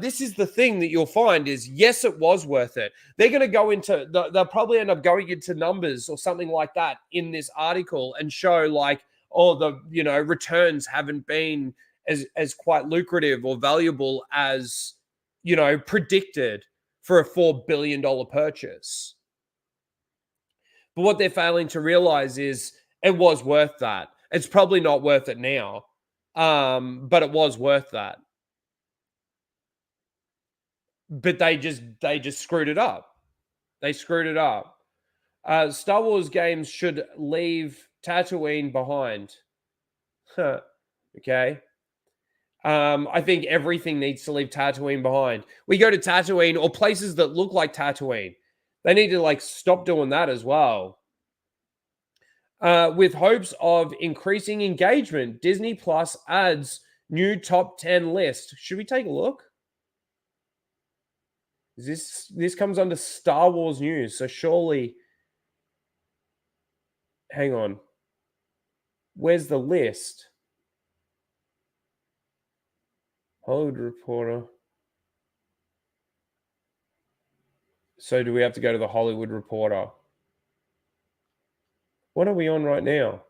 This is the thing that you'll find is, yes, it was worth it. They're going to go into, they'll probably end up going into numbers or something like that in this article and show like, oh, the, you know, returns haven't been as quite lucrative or valuable as, you know, predicted for a $4 billion purchase. But what they're failing to realize is it was worth that. It's probably not worth it now, but it was worth that. But they just screwed it up. They screwed it up. Star Wars games should leave Tatooine behind. Okay. I think everything needs to leave Tatooine behind. We go to Tatooine or places that look like Tatooine. They need to like stop doing that as well. With hopes of increasing engagement, Disney Plus adds new top 10 list. Should we take a look? This comes under Star Wars news, so surely. Hang on. Where's the list? Hollywood Reporter. So do we have to go to the Hollywood Reporter? What are we on right now?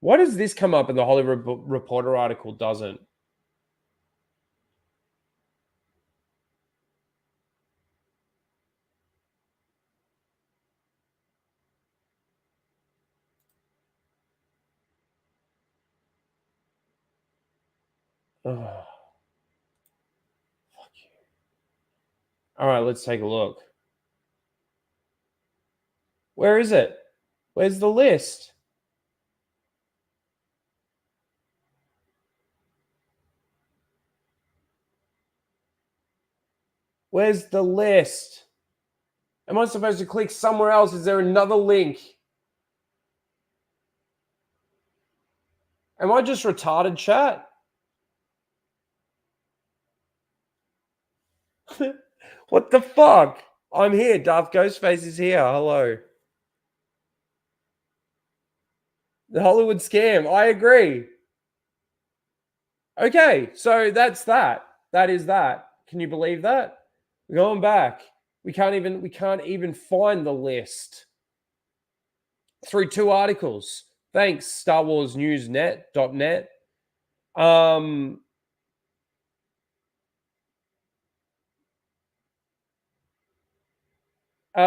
Why does this come up and the Hollywood Reporter article doesn't? Oh, fuck you. All right, let's take a look. Where is it? Where's the list? Where's the list? Am I supposed to click somewhere else? Is there another link? Am I just retarded, chat? What the fuck? I'm here. Darth Ghostface is here. Hello. The Hollywood scam. I agree. Okay, so that's that. That is that. Can you believe that? We're going back. We can't even find the list through two articles. Thanks, Star Wars Newsnet.net.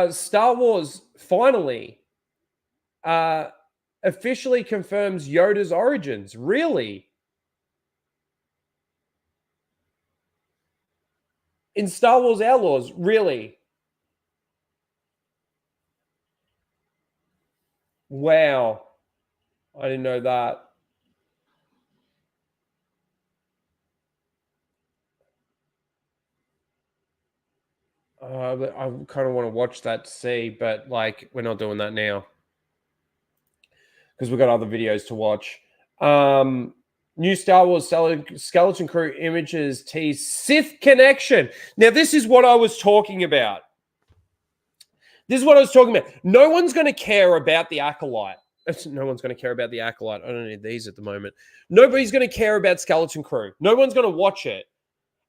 Star Wars finally officially confirms Yoda's origins. Really? In Star Wars Outlaws? Really? Wow. I didn't know that. But I kind of want to watch that to see, but like we're not doing that now because we've got other videos to watch. New Star Wars skeleton crew images tease Sith connection. Now, this is what I was talking about. This is what I was talking about. No one's going to care about the Acolyte. No one's going to care about the Acolyte. I don't need these at the moment. Nobody's going to care about Skeleton Crew. No one's going to watch it.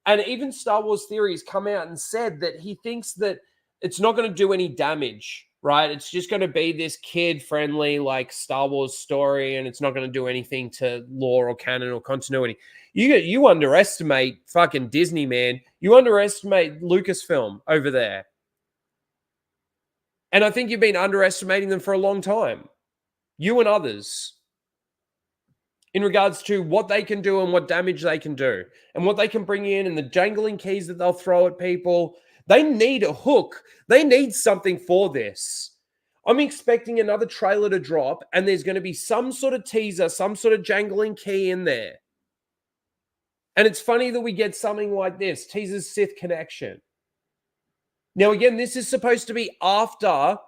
And even Star Wars Theory's come out and said that he thinks that it's not going to do any damage, right? It's just going to be this kid-friendly, like, Star Wars story, and it's not going to do anything to lore or canon or continuity. You underestimate fucking Disney, man. You underestimate Lucasfilm over there. And I think you've been underestimating them for a long time. You and others. In regards to what they can do and what damage they can do. And what they can bring in and the jangling keys that they'll throw at people. They need a hook. They need something for this. I'm expecting another trailer to drop and there's going to be some sort of teaser, some sort of jangling key in there. And it's funny that we get something like this. Teaser's Sith connection. Now, again, this is supposed to be after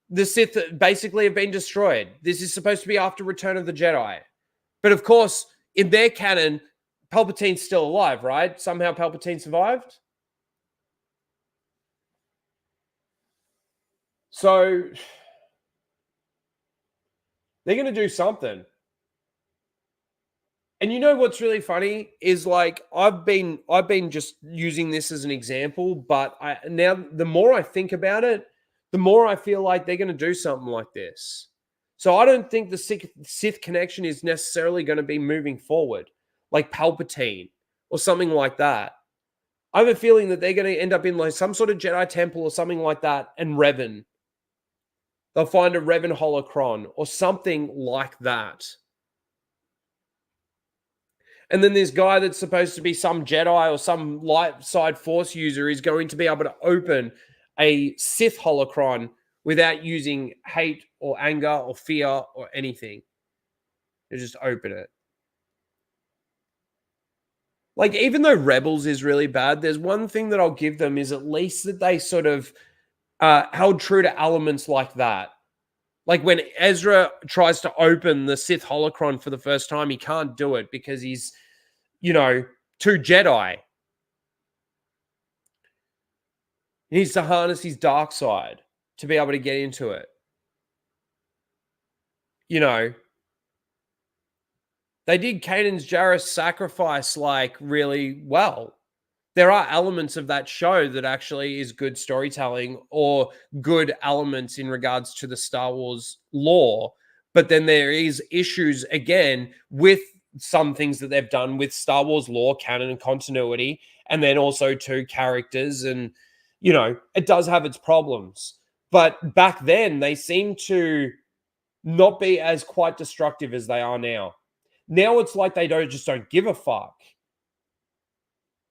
the Sith basically have been destroyed. This is supposed to be after Return of the Jedi. But of course, in their canon, Palpatine's still alive, right? Somehow Palpatine survived. So they're going to do something. And you know what's really funny is, like, I've been just using this as an example, but now the more I think about it, the more I feel like they're going to do something like this. So I don't think the Sith connection is necessarily going to be moving forward, like Palpatine or something like that. I have a feeling that they're going to end up in like some sort of Jedi temple or something like that, and Revan. They'll find a Revan holocron or something like that. And then this guy that's supposed to be some Jedi or some light side Force user is going to be able to open a Sith holocron without using hate or anger or fear or anything. You just open it. Like, even though Rebels is really bad, there's one thing that I'll give them is at least that they sort of held true to elements like that. Like when Ezra tries to open the Sith holocron for the first time, he can't do it because he's, too Jedi. He needs to harness his dark side to be able to get into it. They did Kanan's Jarrus sacrifice like really well. There are elements of that show that actually is good storytelling or good elements in regards to the Star Wars lore. But then there is issues, again, with some things that they've done with Star Wars lore, canon and continuity, and then also to characters. And, it does have its problems. But back then, they seemed to not be as quite destructive as they are now. Now it's like they just don't give a fuck.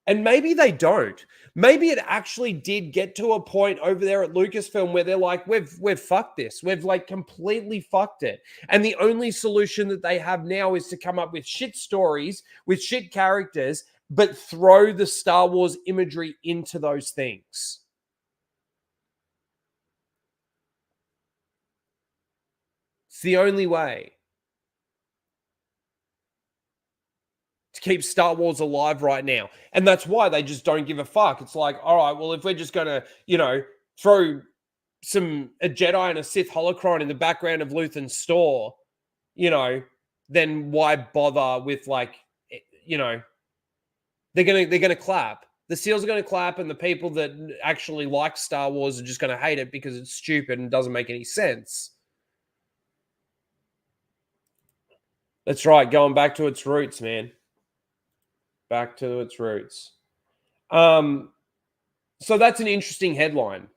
And maybe they don't. Maybe it actually did get to a point over there at Lucasfilm where they're like, we've fucked this. We've like completely fucked it. And the only solution that they have now is to come up with shit stories with shit characters, but throw the Star Wars imagery into those things. It's the only way to keep Star Wars alive right now. And that's why they just don't give a fuck. It's like, all right, well, if we're just going to, throw a Jedi and a Sith holocron in the background of Luthen's store, then why bother with they're going to clap. The SEALs are going to clap, and the people that actually like Star Wars are just going to hate it because it's stupid and doesn't make any sense. That's right. Going back to its roots, man. Back to its roots. So that's an interesting headline.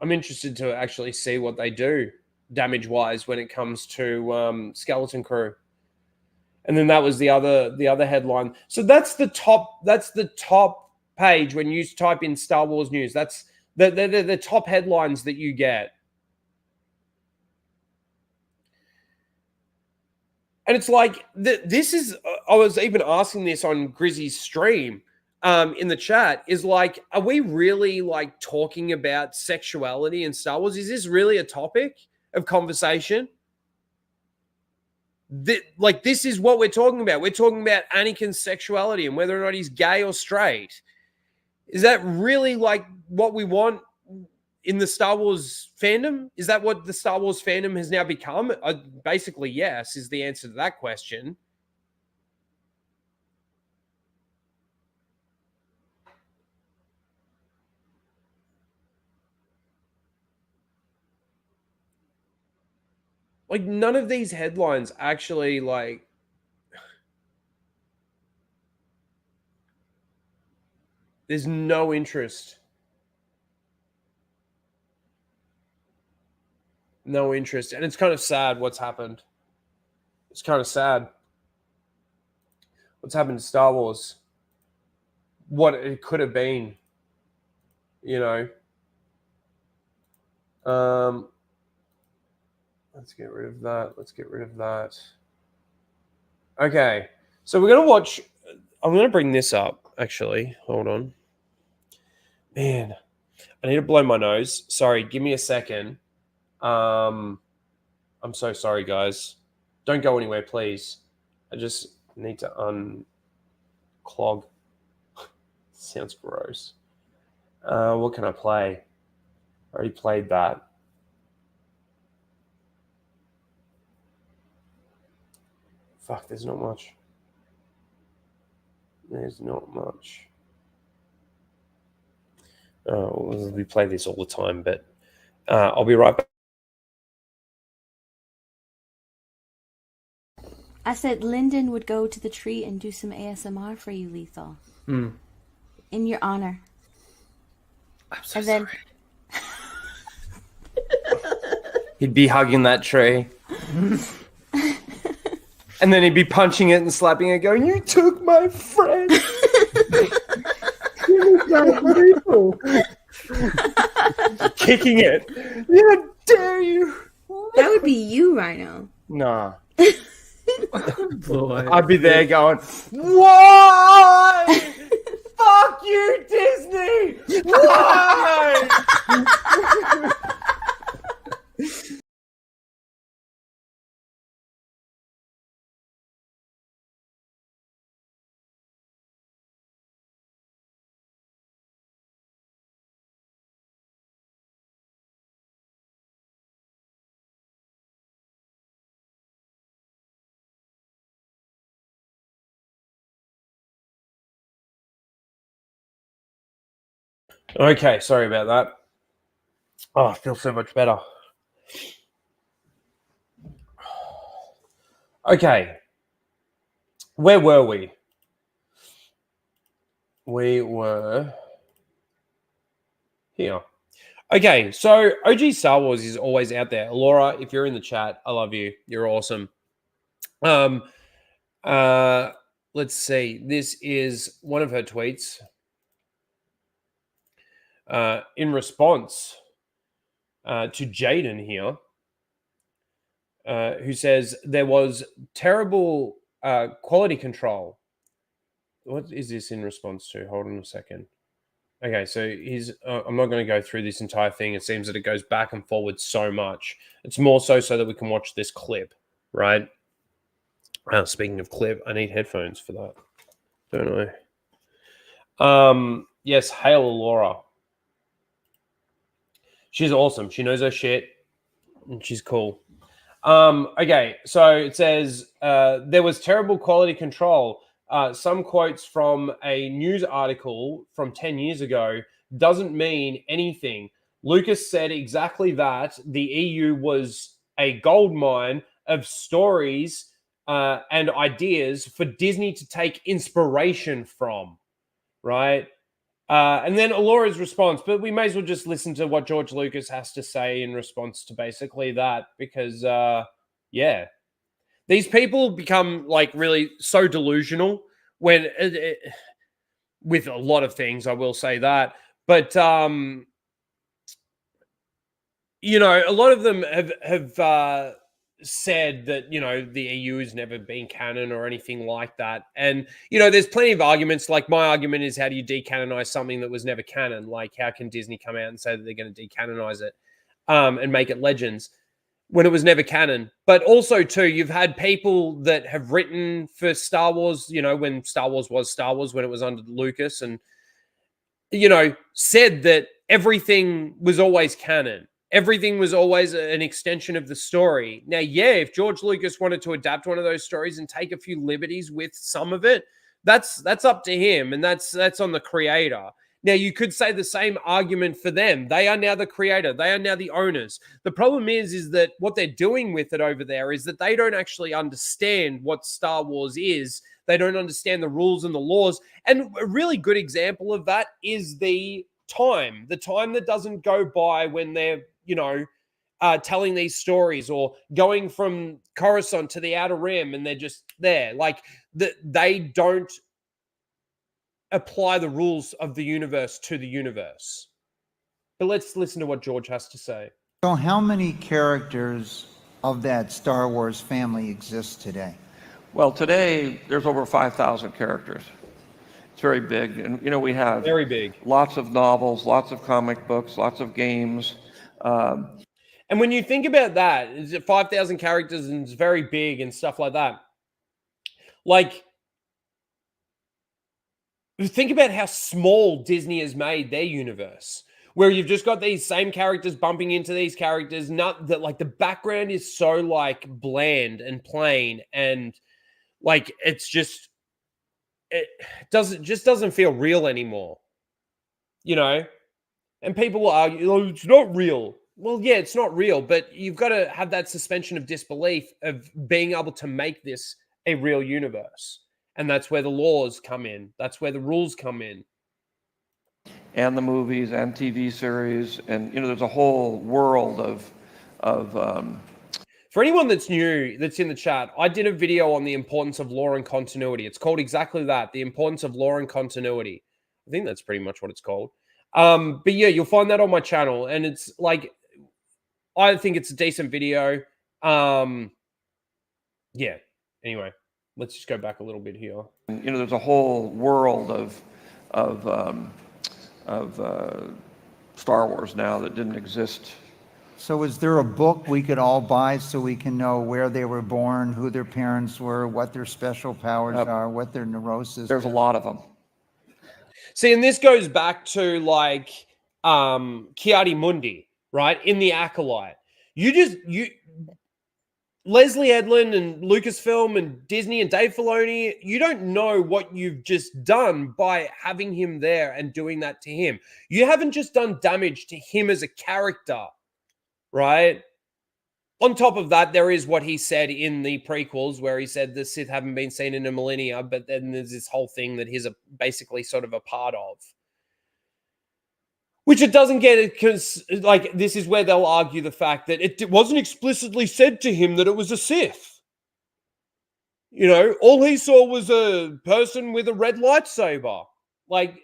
I'm interested to actually see what they do damage-wise when it comes to Skeleton Crew. And then that was the other headline. So that's the top page when you type in Star Wars news. That's the top headlines that you get. And it's like, this is, I was even asking this on Grizzy's stream in the chat, is like, are we really like talking about sexuality in Star Wars? Is this really a topic of conversation? This is what we're talking about. We're talking about Anakin's sexuality and whether or not he's gay or straight. Is that really like what we want in the Star Wars fandom? Is that what the Star Wars fandom has now become? Basically, yes, is the answer to that question. Like, none of these headlines actually, like, there's no interest. No interest. And it's kind of sad what's happened. It's kind of sad what's happened to Star Wars. What it could have been, you know. Let's get rid of that. Let's get rid of that. Okay. So we're going to watch. I'm going to bring this up, actually. Hold on. Man, I need to blow my nose. Sorry. Give me a second. I'm so sorry, guys. Don't go anywhere, please. I just need to unclog. Sounds gross. What can I play? I already played that. Fuck, there's not much. There's not much. We play this all the time, but I'll be right back. I said Lyndon would go to the tree and do some ASMR for you, Lethal. In your honor. I'm so sorry. He'd be hugging that tree. And then he'd be punching it and slapping it, going, "You took my friend." Kicking it. How dare you? That would be you, Rhino. Nah. Boy. I'd be there going, "Why? Fuck you, Disney! Why?" Okay, sorry about that. Oh, I feel so much better. Okay. Where were we? We were here. Okay, so OG Star Wars is always out there. Laura, if you're in the chat, I love you. You're awesome. Let's see. This is one of her tweets. In response to Jaden here, who says there was terrible quality control. What is this in response to? Hold on a second. Okay, so he's. I'm not going to go through this entire thing. It seems that it goes back and forward so much. It's more so that we can watch this clip, right? Speaking of clip, I need headphones for that, don't I? Yes, hail Laura. She's awesome. She knows her shit, and she's cool. Okay, so it says there was terrible quality control. Some quotes from a news article from 10 years ago doesn't mean anything. Lucas said exactly that. The EU was a goldmine of stories and ideas for Disney to take inspiration from, right? And then Alora's response, but we may as well just listen to what George Lucas has to say in response to basically that, because, yeah, these people become like really so delusional when with a lot of things, I will say that. But, you know, a lot of them have said that, you know, the EU has never been canon or anything like that. And, you know, there's plenty of arguments. Like, my argument is, how do you decanonize something that was never canon? Like, how can Disney come out and say that they're going to decanonize it and make it legends? when it was never canon. But also, too, you've had people that have written for Star Wars, you know, when Star Wars was Star Wars, when it was under Lucas, and, you know, said that everything was always canon. Everything was always an extension of the story. Now, yeah, if George Lucas wanted to adapt one of those stories and take a few liberties with some of it, that's up to him, and that's on the creator. Now, you could say the same argument for them. They are now the creator. They are now the owners. The problem is that what they're doing with it over there is that they don't actually understand what Star Wars is. They don't understand the rules and the laws. And a really good example of that is the time that doesn't go by when they're, you know, telling these stories, or going from Coruscant to the Outer Rim and they're just there. Like, they don't apply the rules of the universe to the universe. But let's listen to what George has to say. So how many characters of that Star Wars family exist today? Well, today there's over 5,000 characters. It's very big, and you know, we have very big, lots of novels, lots of comic books, lots of games. And when you think about that, is it 5,000 characters and it's very big and stuff like that? Like, think about how small Disney has made their universe, where you've just got these same characters bumping into these characters. Not that, like, the background is so like bland and plain, and like it's just, it doesn't feel real anymore, you know. And people will argue, oh, it's not real. Well, yeah, it's not real, but you've got to have that suspension of disbelief of being able to make this a real universe. And that's where the laws come in. That's where the rules come in. And the movies and TV series. And, you know, there's a whole world of For anyone that's new, that's in the chat, I did a video on the importance of lore and continuity. It's called exactly that, the importance of lore and continuity. I think that's pretty much what it's called. But yeah, you'll find that on my channel. And it's like, I think it's a decent video. Yeah. Anyway, let's just go back a little bit here. You know, there's a whole world of Star Wars now that didn't exist. So is there a book we could all buy so we can know where they were born, who their parents were, what their special powers are, what their neuroses? There's a lot of them. See, and this goes back to like Chiari Mundi, right? In the Acolyte. Leslie Edlin and Lucasfilm and Disney and Dave Filoni, you don't know what you've just done by having him there and doing that to him. You haven't just done damage to him as a character, right? On top of that, there is what he said in the prequels, where he said the Sith haven't been seen in a millennia, but then there's this whole thing that he's basically sort of a part of. Which it doesn't get it, because, like, this is where they'll argue the fact that it wasn't explicitly said to him that it was a Sith. You know, all he saw was a person with a red lightsaber. Like,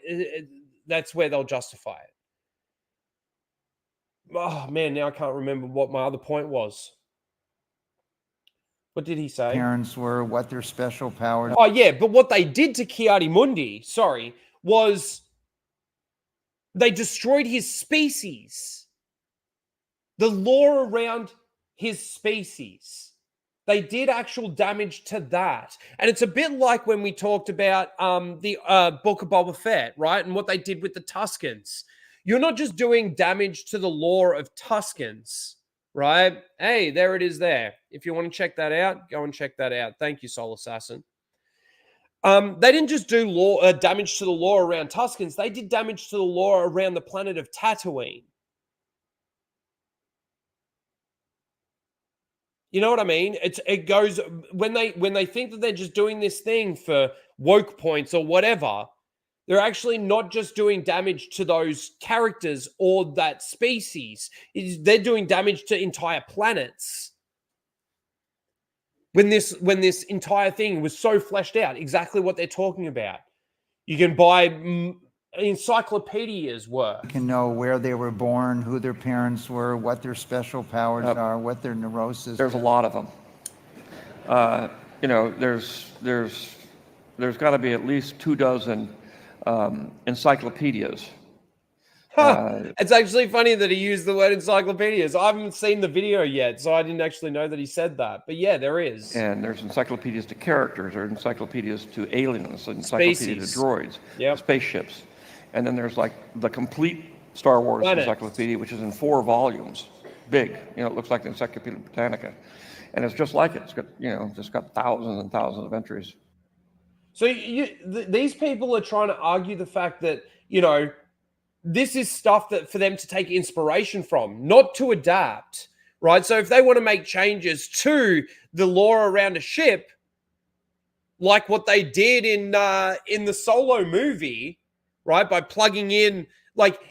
that's where they'll justify it. Oh, man, now I can't remember what my other point was. What did he say? Parents were, what their special powers. Oh, yeah, but what they did to Chiari Mundi, was they destroyed his species. The lore around his species. They did actual damage to that. And it's a bit like when we talked about the Book of Boba Fett, right? And what they did with the Tuskens. You're not just doing damage to the lore of Tuskens, right? Hey, there it is there. If you want to check that out, go and check that out. Thank you, Soul Assassin. They didn't just do damage to the lore around Tuskens. They did damage to the lore around the planet of Tatooine. You know what I mean? It goes when they think that they're just doing this thing for woke points or whatever. They're actually not just doing damage to those characters or that species. They're doing damage to entire planets. When this entire thing was so fleshed out, exactly what they're talking about. You can buy encyclopedias worth. You can know where they were born, who their parents were, what their special powers are, what their neuroses. There's a lot of them. You know, there's got to be at least 24 encyclopedias. It's actually funny that he used the word encyclopedias. I haven't seen the video yet, so I didn't actually know that he said that. But yeah, there is. And there's encyclopedias to characters, or encyclopedias to aliens, encyclopedias to droids, spaceships. And then there's like the complete Star Wars encyclopedia, which is in 4 volumes, big. It looks like the Encyclopedia Britannica. And it's just like it. It's got, just got thousands and thousands of entries. So these people are trying to argue the fact that, this is stuff that for them to take inspiration from, not to adapt, right? So if they want to make changes to the lore around a ship, like what they did in the Solo movie, right? By plugging in,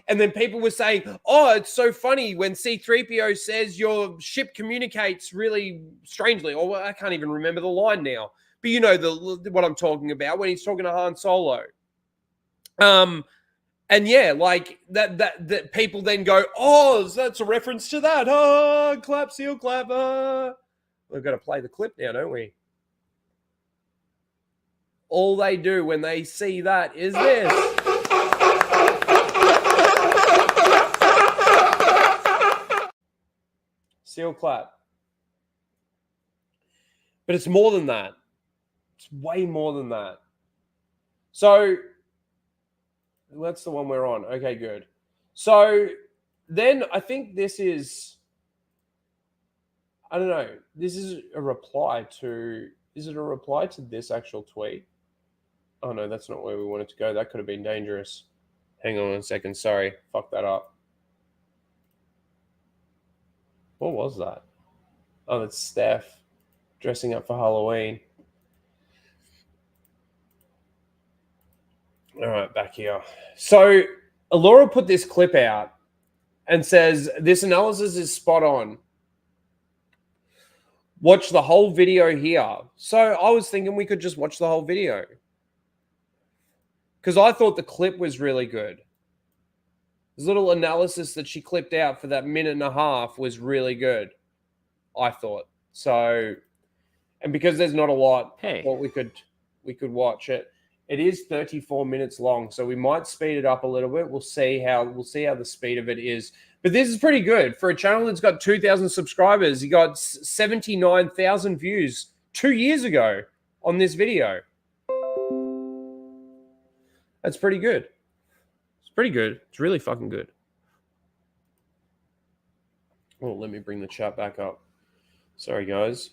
and then people were saying, oh, it's so funny when C-3PO says your ship communicates really strangely, or I can't even remember the line now, but you know what I'm talking about when he's talking to Han Solo. And yeah, that people then go, oh, that's a reference to that. Oh, clap, seal, clap. We've got to play the clip now, don't we? All they do when they see that is this. Seal, clap. But it's more than that. It's way more than that. So that's the one we're on. Okay, good. So then I think this is, I don't know, this is a reply to, is it a reply to this actual tweet? Oh no, that's not where we wanted to go. That could have been dangerous. Hang on a second. Sorry, fuck that up. What was that? Oh, that's Steph dressing up for Halloween. All right, back here. So Alora put this clip out and says, this analysis is spot on. Watch the whole video here. So I was thinking we could just watch the whole video, because I thought the clip was really good. This little analysis that she clipped out for that minute and a half was really good, I thought. So, and because there's not a lot, well, we could watch it. It is 34 minutes long, so we might speed it up a little bit. We'll see how the speed of it is. But this is pretty good for a channel that's got 2,000 subscribers. He got 79,000 views 2 years ago on this video. That's pretty good. It's pretty good. It's really fucking good. Oh, let me bring the chat back up. Sorry, guys.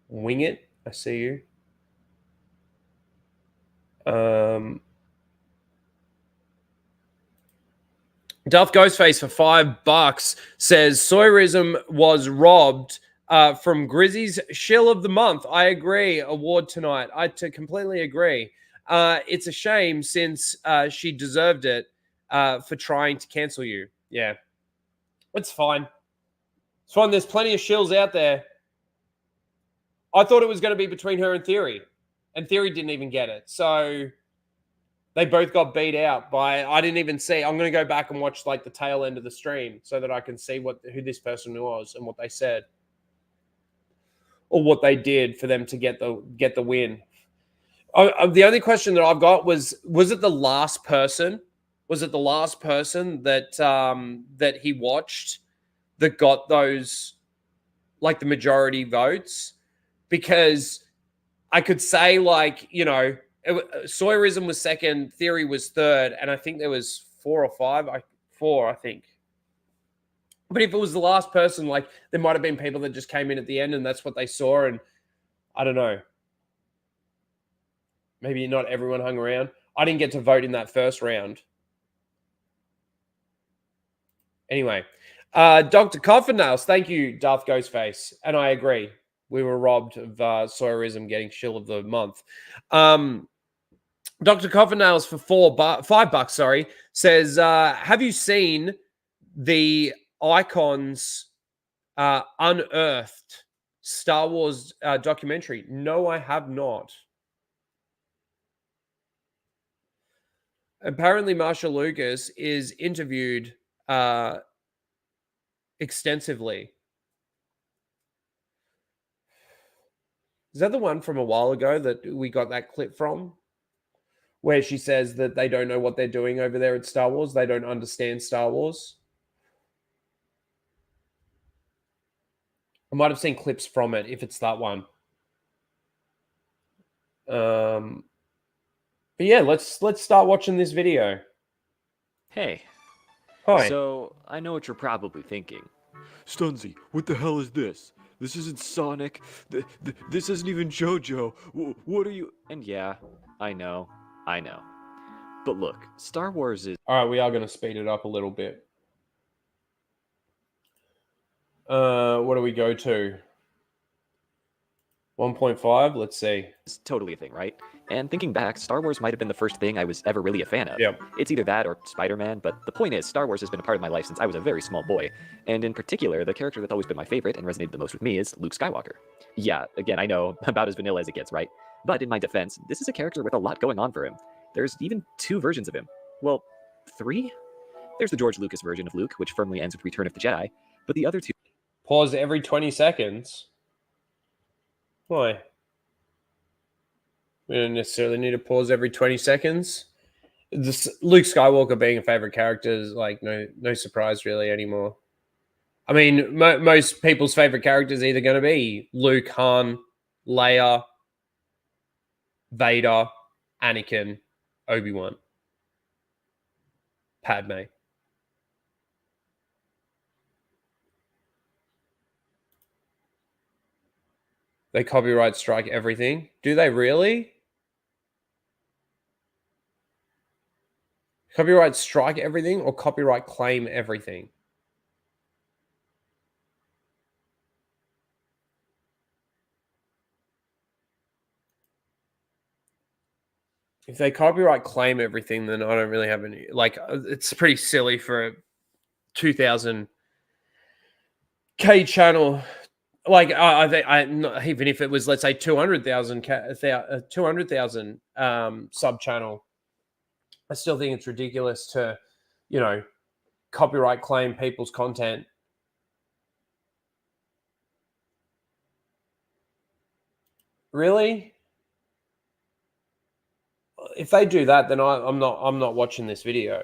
Wing it. I see you. Duff Ghostface for $5 says Sawyerism was robbed from Grizzy's Shill of the Month. I agree. Award tonight. I completely agree. It's a shame since she deserved it for trying to cancel you. Yeah, it's fine. It's fine. There's plenty of shills out there. I thought it was going to be between her and Theory didn't even get it. So they both got beat out by, I didn't even see. I'm going to go back and watch the tail end of the stream so that I can see who this person was and what they said or what they did for them to get the win. The only question that I've got was it the last person? Was it the last person that that he watched that got those, the majority votes? Because I could say, Sawyerism was second, Theory was third, and I think there was 4 or 5. 4, I think. But if it was the last person, there might have been people that just came in at the end and that's what they saw, and I don't know. Maybe not everyone hung around. I didn't get to vote in that first round. Anyway, Dr. Coffin-Nails, thank you, Darth Ghostface, and I agree. We were robbed of Sawyerism getting Shill of the Month. Dr. Coffin-Nails for $5, says, have you seen the Icons Unearthed Star Wars documentary? No, I have not. Apparently, Marshall Lucas is interviewed extensively. Is that the one from a while ago that we got that clip from? where she says that they don't know what they're doing over there at Star Wars. They don't understand Star Wars. I might have seen clips from it if it's that one. But yeah, let's start watching this video. Hey. Hi. So, I know what you're probably thinking. Stunzy, what the hell is this? This isn't Sonic. This isn't even JoJo. What are you... And yeah, I know. But look, Star Wars is... All right, we are going to speed it up a little bit. What do we go to? 1.5? Let's see. It's totally a thing, right? And thinking back, Star Wars might have been the first thing I was ever really a fan of. Yep. It's either that or Spider-Man, but the point is, Star Wars has been a part of my life since I was a very small boy. And in particular, the character that's always been my favorite and resonated the most with me is Luke Skywalker. Yeah, again, I know, about as vanilla as it gets, right? But in my defense, this is a character with a lot going on for him. There's even 2 versions of him. Well, 3? There's the George Lucas version of Luke, which firmly ends with Return of the Jedi, but the other 2... Pause every 20 seconds? Why? We don't necessarily need to pause every 20 seconds. This Luke Skywalker being a favorite character is like no surprise really anymore. I mean, most people's favorite characters are either going to be Luke, Han, Leia, Vader, Anakin, Obi-Wan, Padme. They copyright strike everything. Do they really? Copyright strike everything or copyright claim everything? If they copyright claim everything, then I don't really have any... Like, it's pretty silly for a 2,000K channel... Like even if it was, let's say, 200,000 sub channel, I still think it's ridiculous to, copyright claim people's content. Really? If they do that, then I'm not watching this video.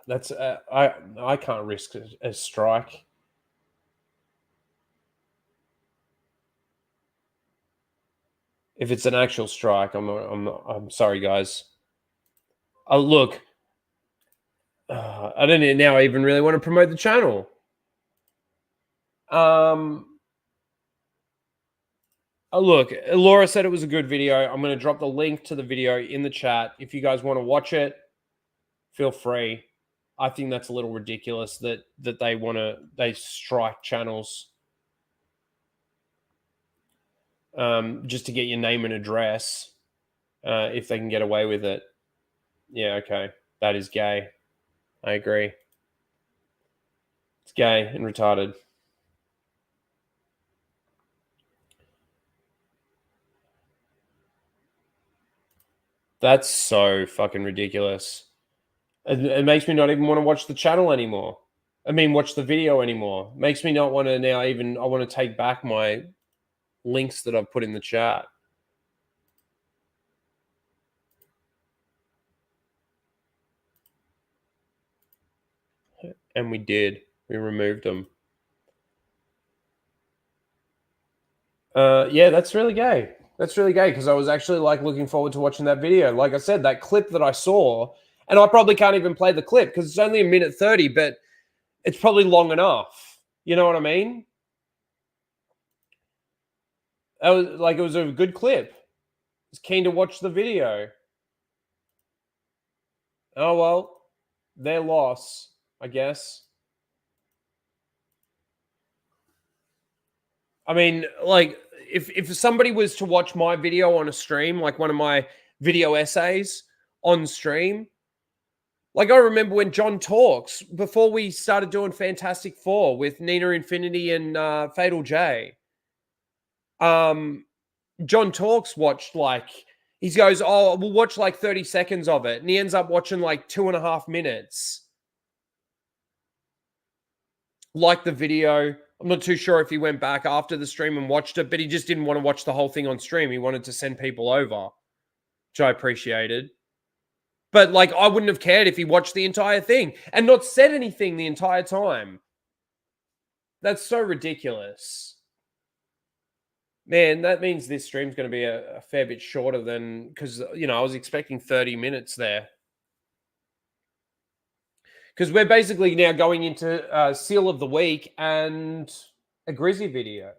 That's I can't risk a strike. If it's an actual strike, I'm sorry, guys. Look, I don't now even really want to promote the channel. Look, Laura said it was a good video. I'm going to drop the link to the video in the chat. If you guys want to watch it, feel free. I think that's a little ridiculous that they strike channels just to get your name and address if they can get away with it. Yeah, okay. That is gay. I agree. It's gay and retarded. That's so fucking ridiculous. It makes me not even want to watch the channel anymore. I mean, watch the video anymore. It makes me not want to now even... I want to take back my links that I've put in the chat. And we did. We removed them. Yeah, that's really gay. That's really gay because I was actually looking forward to watching that video. Like I said, that clip that I saw... And I probably can't even play the clip because it's only 1:30, but it's probably long enough. You know what I mean? It was a good clip. I was keen to watch the video. Oh, well, their loss, I guess. I mean, if somebody was to watch my video on a stream, like one of my video essays on stream, I remember when John Talks, before we started doing Fantastic Four with Nina Infinity and Fatal J, John Talks watched he goes, oh, we'll watch 30 seconds of it. And he ends up watching 2.5 minutes. Like the video, I'm not too sure if he went back after the stream and watched it, but he just didn't want to watch the whole thing on stream. He wanted to send people over, which I appreciated. But, like, I wouldn't have cared if he watched the entire thing and not said anything the entire time. That's so ridiculous. Man, that means this stream's going to be a fair bit shorter than... Because, you know, I was expecting 30 minutes there. Because we're basically now going into Seal of the Week and a Grizzly video.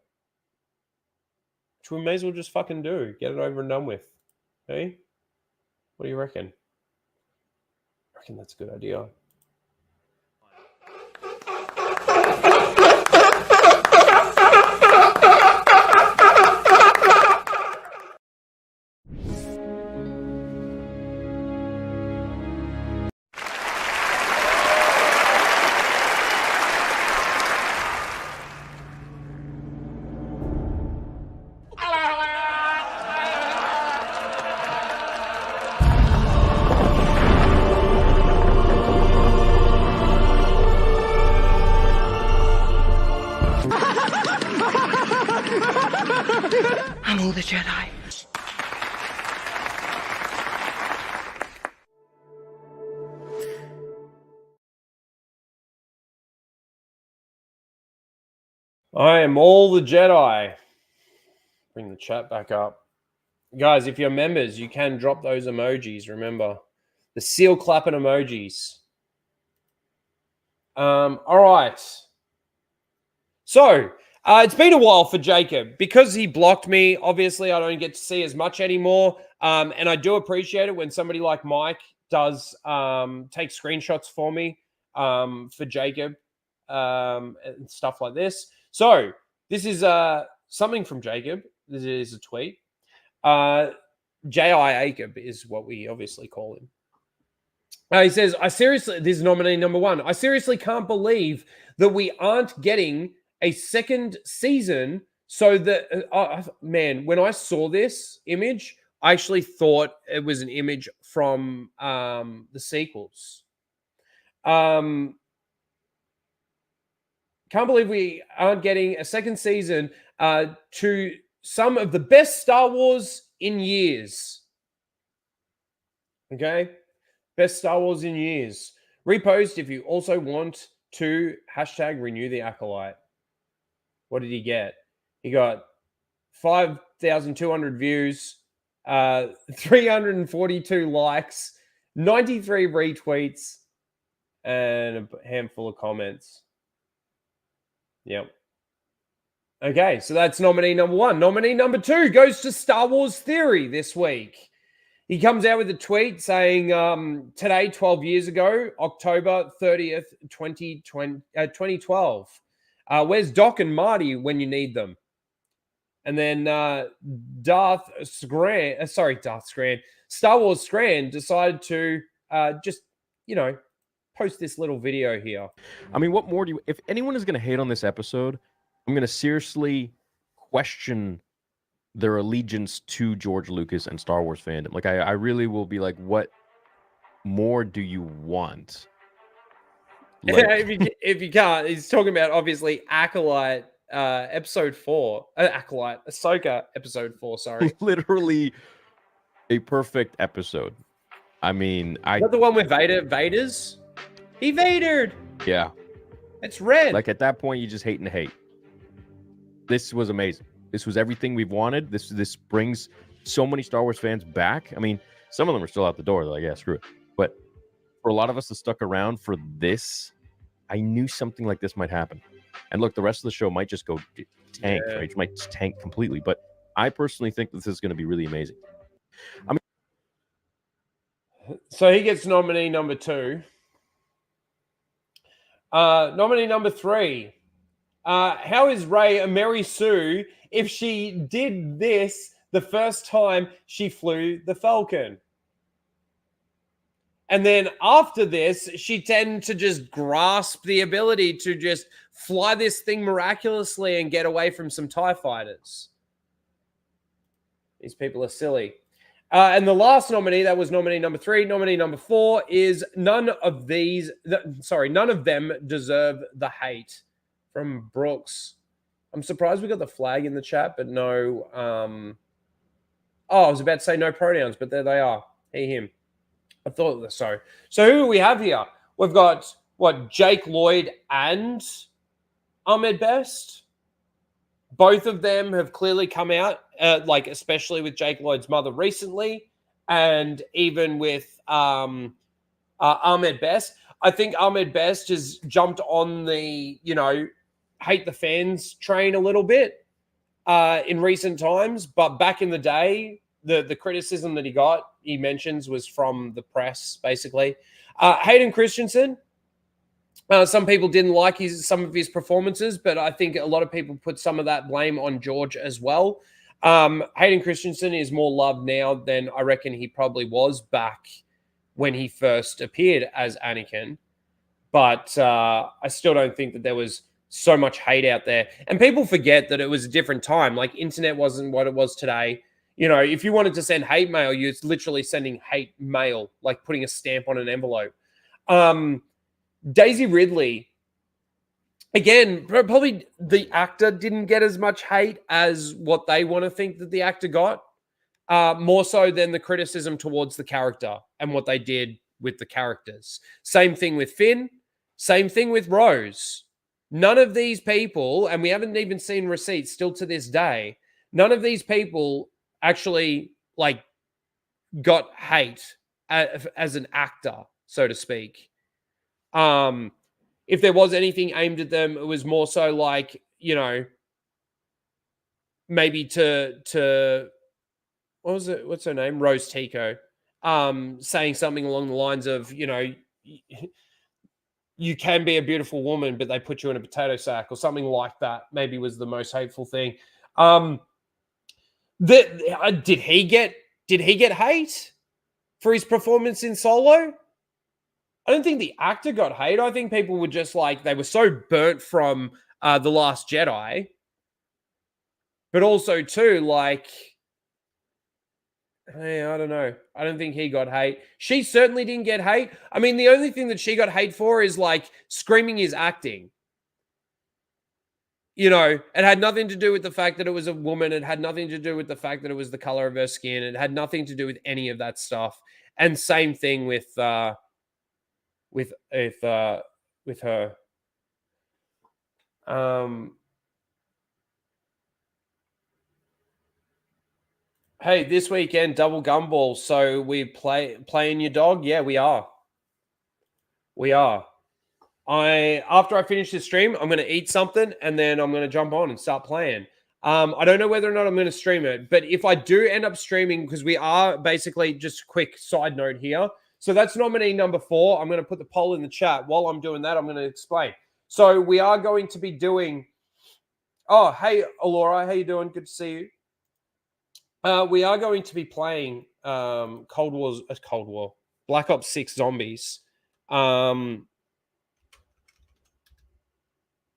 Which we may as well just fucking do. Get it over and done with. Hey? What do you reckon? I reckon that's a good idea. I'm all the Jedi. I am all the Jedi. Bring the chat back up. Guys, if you're members, you can drop those emojis, remember. The seal clapping emojis. All right. So, it's been a while for Jacob. Because he blocked me, obviously I don't get to see as much anymore. And I do appreciate it when somebody like Mike does take screenshots for me for Jacob and stuff like this. So, this is something from Jacob. This is a tweet. J.I. Jacob is what we obviously call him. He says, this is nominee number 1. I seriously can't believe that we aren't getting a second season. So that, man, when I saw this image, I actually thought it was an image from the sequels. Can't believe we aren't getting a second season to some of the best Star Wars in years. Okay? Best Star Wars in years. Repost if you also want to #renew the Acolyte. What did he get? He got 5,200 views, 342 likes, 93 retweets, and a handful of comments. Yep. Okay, so that's nominee number 1. Nominee number 2 goes to Star Wars Theory this week. He comes out with a tweet saying, today, 12 years ago, October 30th, 2012. Where's Doc and Marty when you need them? And then Star Wars Scran decided to just, post this little video here. I mean, what more do you... If anyone is going to hate on this episode, I'm going to seriously question their allegiance to George Lucas and Star Wars fandom. Like, I really will be like, what more do you want? Like... if you can't, he's talking about, obviously, Acolyte episode 4. Acolyte, Ahsoka episode 4, sorry. Literally a perfect episode. I mean, Is that the one with Vader's? He Vadered! Yeah. It's red. Like, at that point, you just hate and hate. This was amazing. This was everything we've wanted. This brings so many Star Wars fans back. I mean, some of them are still out the door. They're like, yeah, screw it. But for a lot of us that stuck around for this, I knew something like this might happen. And look, the rest of the show might just go tank. Yeah. Right? It might just tank completely. But I personally think this is going to be really amazing. I mean, so he gets nominee number 2. Nominee number 3. How is Rey a Mary Sue if she did this the first time she flew the Falcon? And then after this, she tended to just grasp the ability to just fly this thing miraculously and get away from some TIE fighters. These people are silly. And the last nominee, that was nominee number 3. Nominee number 4 is none of them deserve the hate from Brooks. I'm surprised we got the flag in the chat, but no. I was about to say no pronouns, but there they are. He, him. I thought so. So who do we have here? We've got, Jake Lloyd and Ahmed Best. Both of them have clearly come out, especially with Jake Lloyd's mother recently, and even with Ahmed Best. I think Ahmed Best has jumped on the, hate the fans train a little bit in recent times. But back in the day, the criticism that he mentions was from the press, basically. Hayden Christensen, some people didn't like some of his performances, but I think a lot of people put some of that blame on George as well. Hayden Christensen is more loved now than I reckon he probably was back when he first appeared as Anakin. But I still don't think that there was so much hate out there. And people forget that it was a different time. Like, internet wasn't what it was today. If you wanted to send hate mail, you're literally sending hate mail, like putting a stamp on an envelope. Daisy Ridley, again, probably the actor didn't get as much hate as what they want to think that the actor got, more so than the criticism towards the character and what they did with the characters. Same thing with Finn, same thing with Rose. None of these people, and we haven't even seen receipts still to this day, none of these people actually got hate as an actor, so to speak. If there was anything aimed at them, it was more so maybe to what was it? What's her name? Rose Tico, saying something along the lines of, you can be a beautiful woman, but they put you in a potato sack, or something like that. Maybe was the most hateful thing. Did he get hate for his performance in Solo? I don't think the actor got hate. I think people were just they were so burnt from The Last Jedi. But also, too, hey, I don't know. I don't think he got hate. She certainly didn't get hate. I mean, the only thing that she got hate for is, screaming his acting. It had nothing to do with the fact that it was a woman. It had nothing to do with the fact that it was the color of her skin. It had nothing to do with any of that stuff. And same thing with her. Hey, this weekend double gumball. So we playing your dog? Yeah, we are. After I finish this stream, I'm going to eat something and then I'm going to jump on and start playing. I don't know whether or not I'm going to stream it, but if I do end up streaming, because we are basically, just a quick side note here. So that's nominee number 4. I'm going to put the poll in the chat. While I'm doing that, I'm going to explain. So we are going to be doing. Oh, hey, Alora, how you doing? Good to see you. We are going to be playing Black Ops 6 Zombies.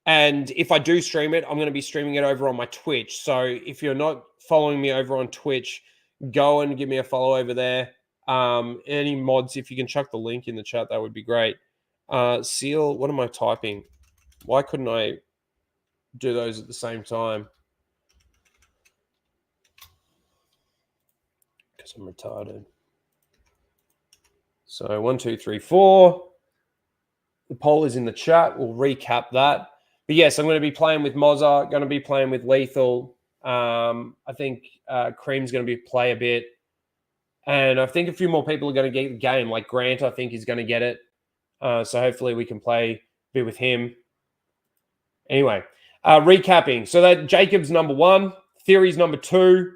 And if I do stream it, I'm going to be streaming it over on my Twitch. So if you're not following me over on Twitch, go and give me a follow over there. Any mods, if you can chuck the link in the chat, that would be great. Seal, what am I typing? Why couldn't I do those at the same time? Because I'm retarded. So 1, 2, 3, 4. The poll is in the chat. We'll recap that. But yes, I'm going to be playing with Mozart, going to be playing with Lethal. I think Cream's going to play a bit. And I think a few more people are going to get the game. Like Grant, I think he's going to get it. So hopefully we can play a bit with him. Anyway, recapping. So that Jacob's number 1. Theory's number 2.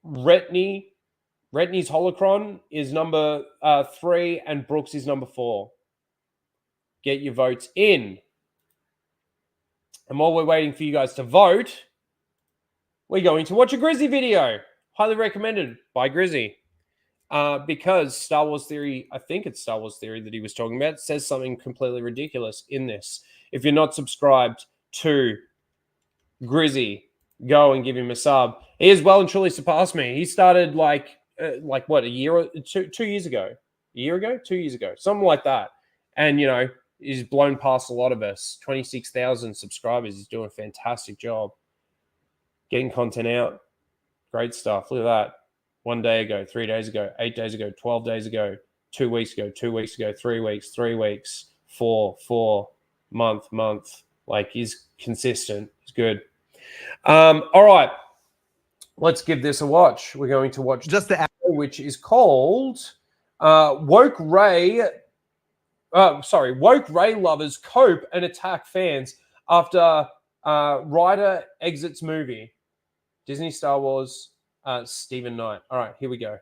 Retney's Holocron is number 3. And Brooks is number 4. Get your votes in. And while we're waiting for you guys to vote, we're going to watch a Grizzy video. Highly recommended by Grizzy. Because Star Wars Theory, I think it's Star Wars Theory that he was talking about, says something completely ridiculous in this. If you're not subscribed to Grizzy, go and give him a sub. He has well and truly surpassed me. He started like what, a year or 2 years ago? A year ago? 2 years ago? Something like that. And, He's blown past a lot of us. 26,000 subscribers. He's doing a fantastic job getting content out. Great stuff. Look at that. 1 day ago, 3 days ago, 8 days ago, 12 days ago, 2 weeks ago, 2 weeks ago, 3 weeks, 3 weeks, four, month. Like, he's consistent. He's good. All right. Let's give this a watch. We're going to watch just the which is called Woke Ray lovers cope and attack fans after writer exits movie. Disney Star Wars, Stephen Knight. All right, here we go.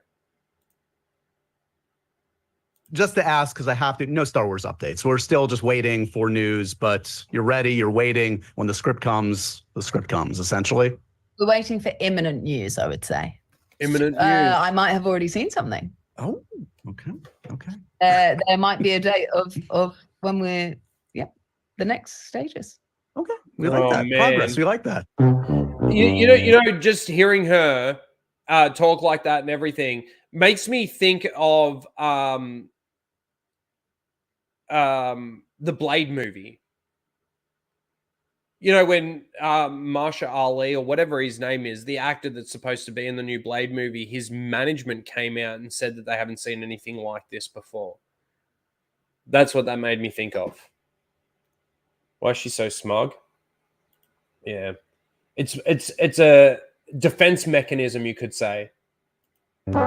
Just to ask, because I have to, no Star Wars updates. We're still just waiting for news, but you're ready, you're waiting. When the script comes, essentially. We're waiting for imminent news, I would say. Imminent news. I might have already seen something. Oh, okay. There might be a date of when we're, the next stages. Okay, we like that. Man. Progress, we like that. You know, just hearing her talk like that and everything makes me think of the Blade movie. You know, when Marsha Ali, or whatever his name is, the actor that's supposed to be in the new Blade movie, his management came out and said that they haven't seen anything like this before. That's what that made me think of. Why is she so smug? Yeah. It's a defense mechanism, you could say. The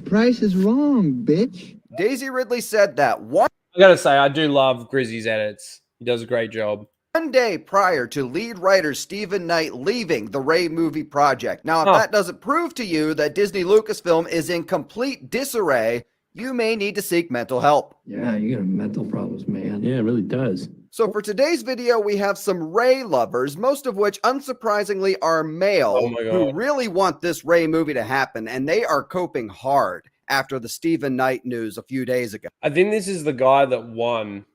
price is wrong, bitch. Daisy Ridley said that one. I gotta say, I do love Grizzy's edits. He does a great job. 1 day prior to lead writer Stephen Knight leaving the Rey movie project. Now, if that doesn't prove to you that Disney Lucasfilm is in complete disarray, you may need to seek mental help. Yeah, you got mental problems, man. Yeah, it really does. So for today's video, we have some Rey lovers, most of which, unsurprisingly, are male, who really want this Rey movie to happen, and they are coping hard after the Stephen Knight news a few days ago. I think this is the guy that won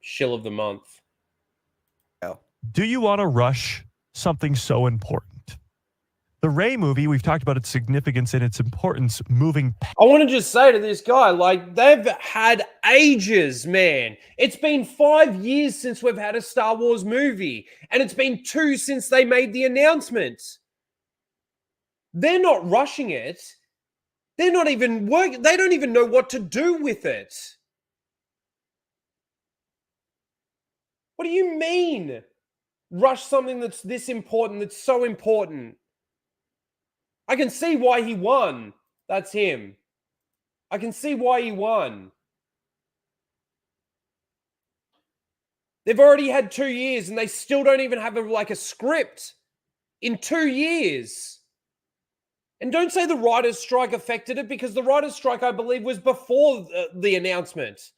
Shill of the Month. Do you want to rush something so important? The Rey movie, we've talked about its significance and its importance moving. I want to just say to this guy, like, they've had ages, man. It's been 5 years since we've had a Star Wars movie, and it's been 2 since they made the announcement. They're not rushing it. They're not even working. They don't even know what to do with it. What do you mean? Rush something that's this important, that's so important. I can see why he won. That's him. I can see why he won. They've already had 2 years and they still don't even have a script in 2 years. And don't say the writer's strike affected it, because the writer's strike, I believe, was before the announcement.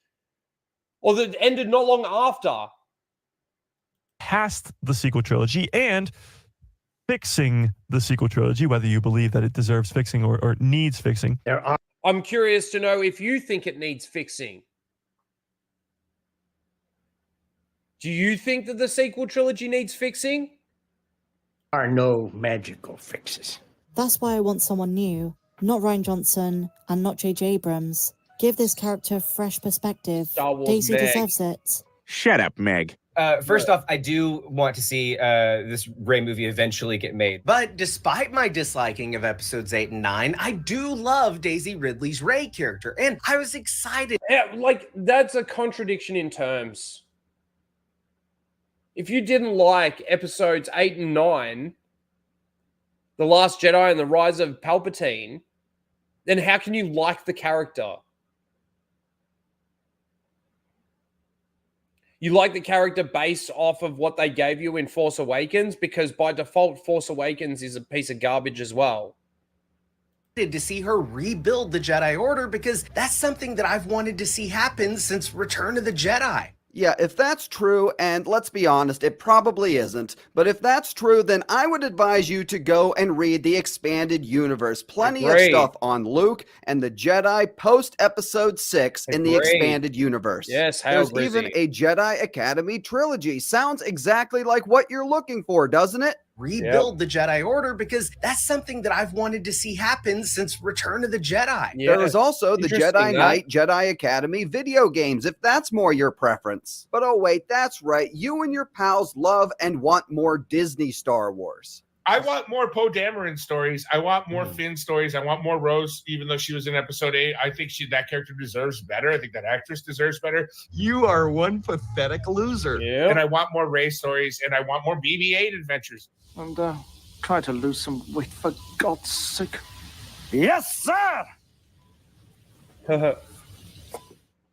Or that ended not long after. Past the sequel trilogy and fixing the sequel trilogy, whether you believe that it deserves fixing or needs fixing. I'm curious to know if you think it needs fixing. Do you think that the sequel trilogy needs fixing? There are no magical fixes. That's why I want someone new, not Rian Johnson and not J.J. Abrams. Give this character a fresh perspective. Daisy deserves it. Shut up, Meg. First off, I do want to see this Rey movie eventually get made. But despite my disliking of episodes 8 and 9, I do love Daisy Ridley's Rey character, and I was excited. Yeah, like, that's a contradiction in terms. If you didn't like episodes 8 and 9, The Last Jedi and The Rise of Palpatine, then how can you like the character? You like the character based off of what they gave you in Force Awakens, because by default, Force Awakens is a piece of garbage as well. To see her rebuild the Jedi Order, because that's something that I've wanted to see happen since Return of the Jedi. Yeah, if that's true, and let's be honest, it probably isn't, but if that's true, then I would advise you to go and read the expanded universe. Plenty of stuff on Luke and the Jedi post-episode 6 in the expanded universe. Yes, There's even a Jedi Academy trilogy. Sounds exactly like what you're looking for, doesn't it? rebuild the Jedi Order, because that's something that I've wanted to see happen since Return of the Jedi. There is also the Jedi Knight, Jedi Academy video games, if that's more your preference. But oh wait, that's right. You and your pals love and want more Disney Star Wars. I want more Poe Dameron stories. I want more Finn stories. I want more Rose, even though she was in episode 8. I think that character deserves better. I think that actress deserves better. You are one pathetic loser. Yeah. And I want more Rey stories, and I want more BB-8 adventures. And try to lose some weight, for God's sake. Yes, sir!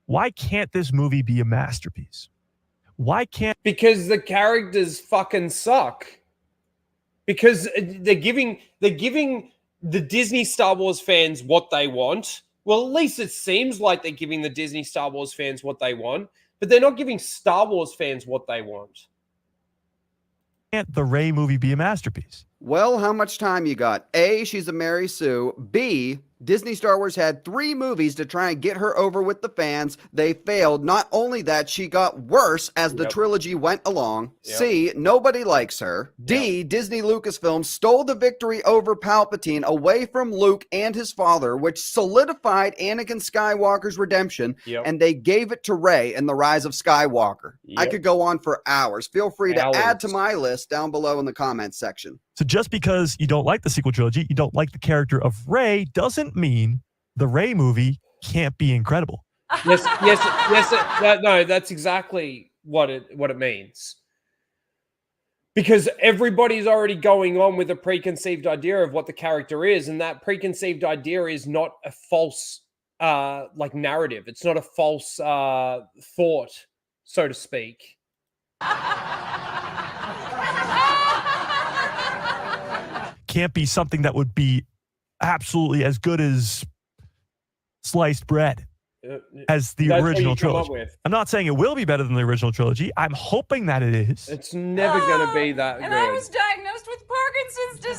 Why can't this movie be a masterpiece? Why can't... Because the characters fucking suck. Because they're giving the Disney Star Wars fans what they want. Well, at least it seems like they're giving the Disney Star Wars fans what they want, but they're not giving Star Wars fans what they want. Can't the Rey movie be a masterpiece? Well, how much time you got? A, she's a Mary Sue. B, Disney Star Wars had 3 movies to try and get her over with the fans. They failed. Not only that, she got worse as the trilogy went along. C, nobody likes her. D, Disney Lucasfilm stole the victory over Palpatine away from Luke and his father, which solidified Anakin Skywalker's redemption, and they gave it to Rey in The Rise of Skywalker. I could go on for hours. Feel free to add to my list down below in the comments section. So just because you don't like the sequel trilogy, you don't like the character of Rey, doesn't mean the Rey movie can't be incredible. Yes. No, that's exactly what it means. Because everybody's already going on with a preconceived idea of what the character is, and that preconceived idea is not a false narrative. It's not a false thought, so to speak. Can't be something that would be absolutely as good as sliced bread as the original trilogy. I'm not saying it will be better than the original trilogy. I'm hoping that it is. It's never going to be that good. And I was diagnosed with Parkinson's disease.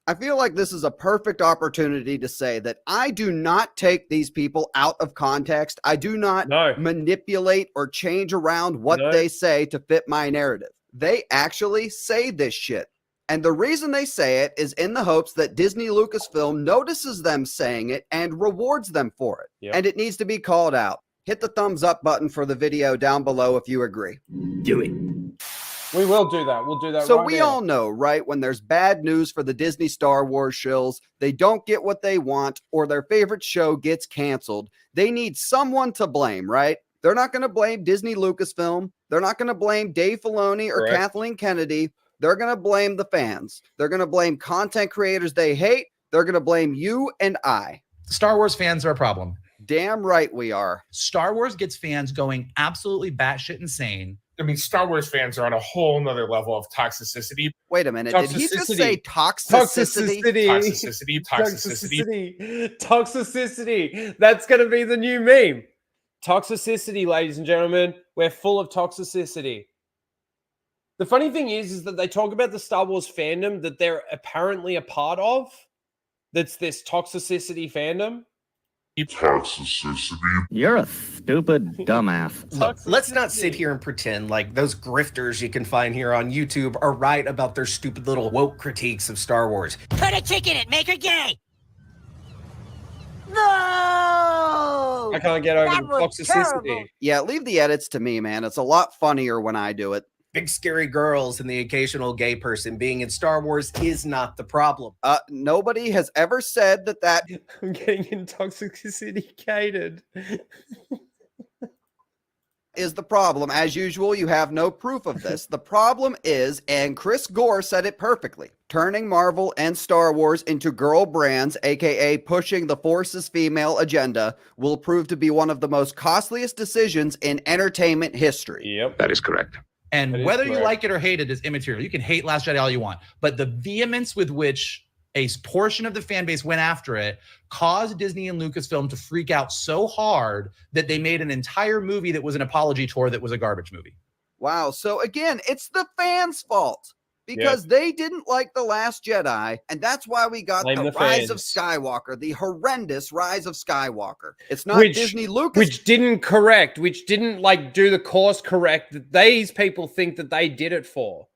I feel like this is a perfect opportunity to say that I do not take these people out of context. I do not manipulate or change around what they say to fit my narrative. They actually say this shit. And the reason they say it is in the hopes that Disney Lucasfilm notices them saying it and rewards them for it. And it needs to be called out. Hit the thumbs up button for the video down below if you agree. Do it. We will do that. We'll do that. So we all know, right? When there's bad news for the Disney Star Wars shills, they don't get what they want, or their favorite show gets canceled. They need someone to blame, right? They're not going to blame Disney Lucasfilm. They're not going to blame Dave Filoni or Kathleen Kennedy. They're going to blame the fans. They're going to blame content creators they hate. They're going to blame you and I. Star Wars fans are a problem. Damn right we are. Star Wars gets fans going absolutely batshit insane. I mean, Star Wars fans are on a whole nother level of toxicity. Wait a minute. Did he just say toxicity? Toxicity. That's going to be the new meme. Toxicity, ladies and gentlemen. We're full of toxicity. The funny thing is that they talk about the Star Wars fandom that they're apparently a part of. That's this toxicity fandom. Toxicity. You're a stupid dumbass. Let's not sit here and pretend like those grifters you can find here on YouTube are right about their stupid little woke critiques of Star Wars. Put a chick in it, make her gay. No! I can't get over the toxicity. Terrible. Yeah, leave the edits to me, man. It's a lot funnier when I do it. Big scary girls and the occasional gay person being in Star Wars is not the problem. Nobody has ever said that. I'm getting intoxicated. Is the problem. As usual, you have no proof of this. The problem is, and Chris Gore said it perfectly, turning Marvel and Star Wars into girl brands, aka pushing the Force's female agenda, will prove to be one of the most costliest decisions in entertainment history. Yep. That is correct. And whether you like it or hate it is immaterial. You can hate Last Jedi all you want, but the vehemence with which a portion of the fan base went after it caused Disney and Lucasfilm to freak out so hard that they made an entire movie that was an apology tour that was a garbage movie. Wow. So again, it's the fans' fault because they didn't like The Last Jedi, and that's why we got the Rise of Skywalker, the horrendous Rise of Skywalker. It's not Disney Lucas. Which didn't like do the course correct that these people think that they did it for.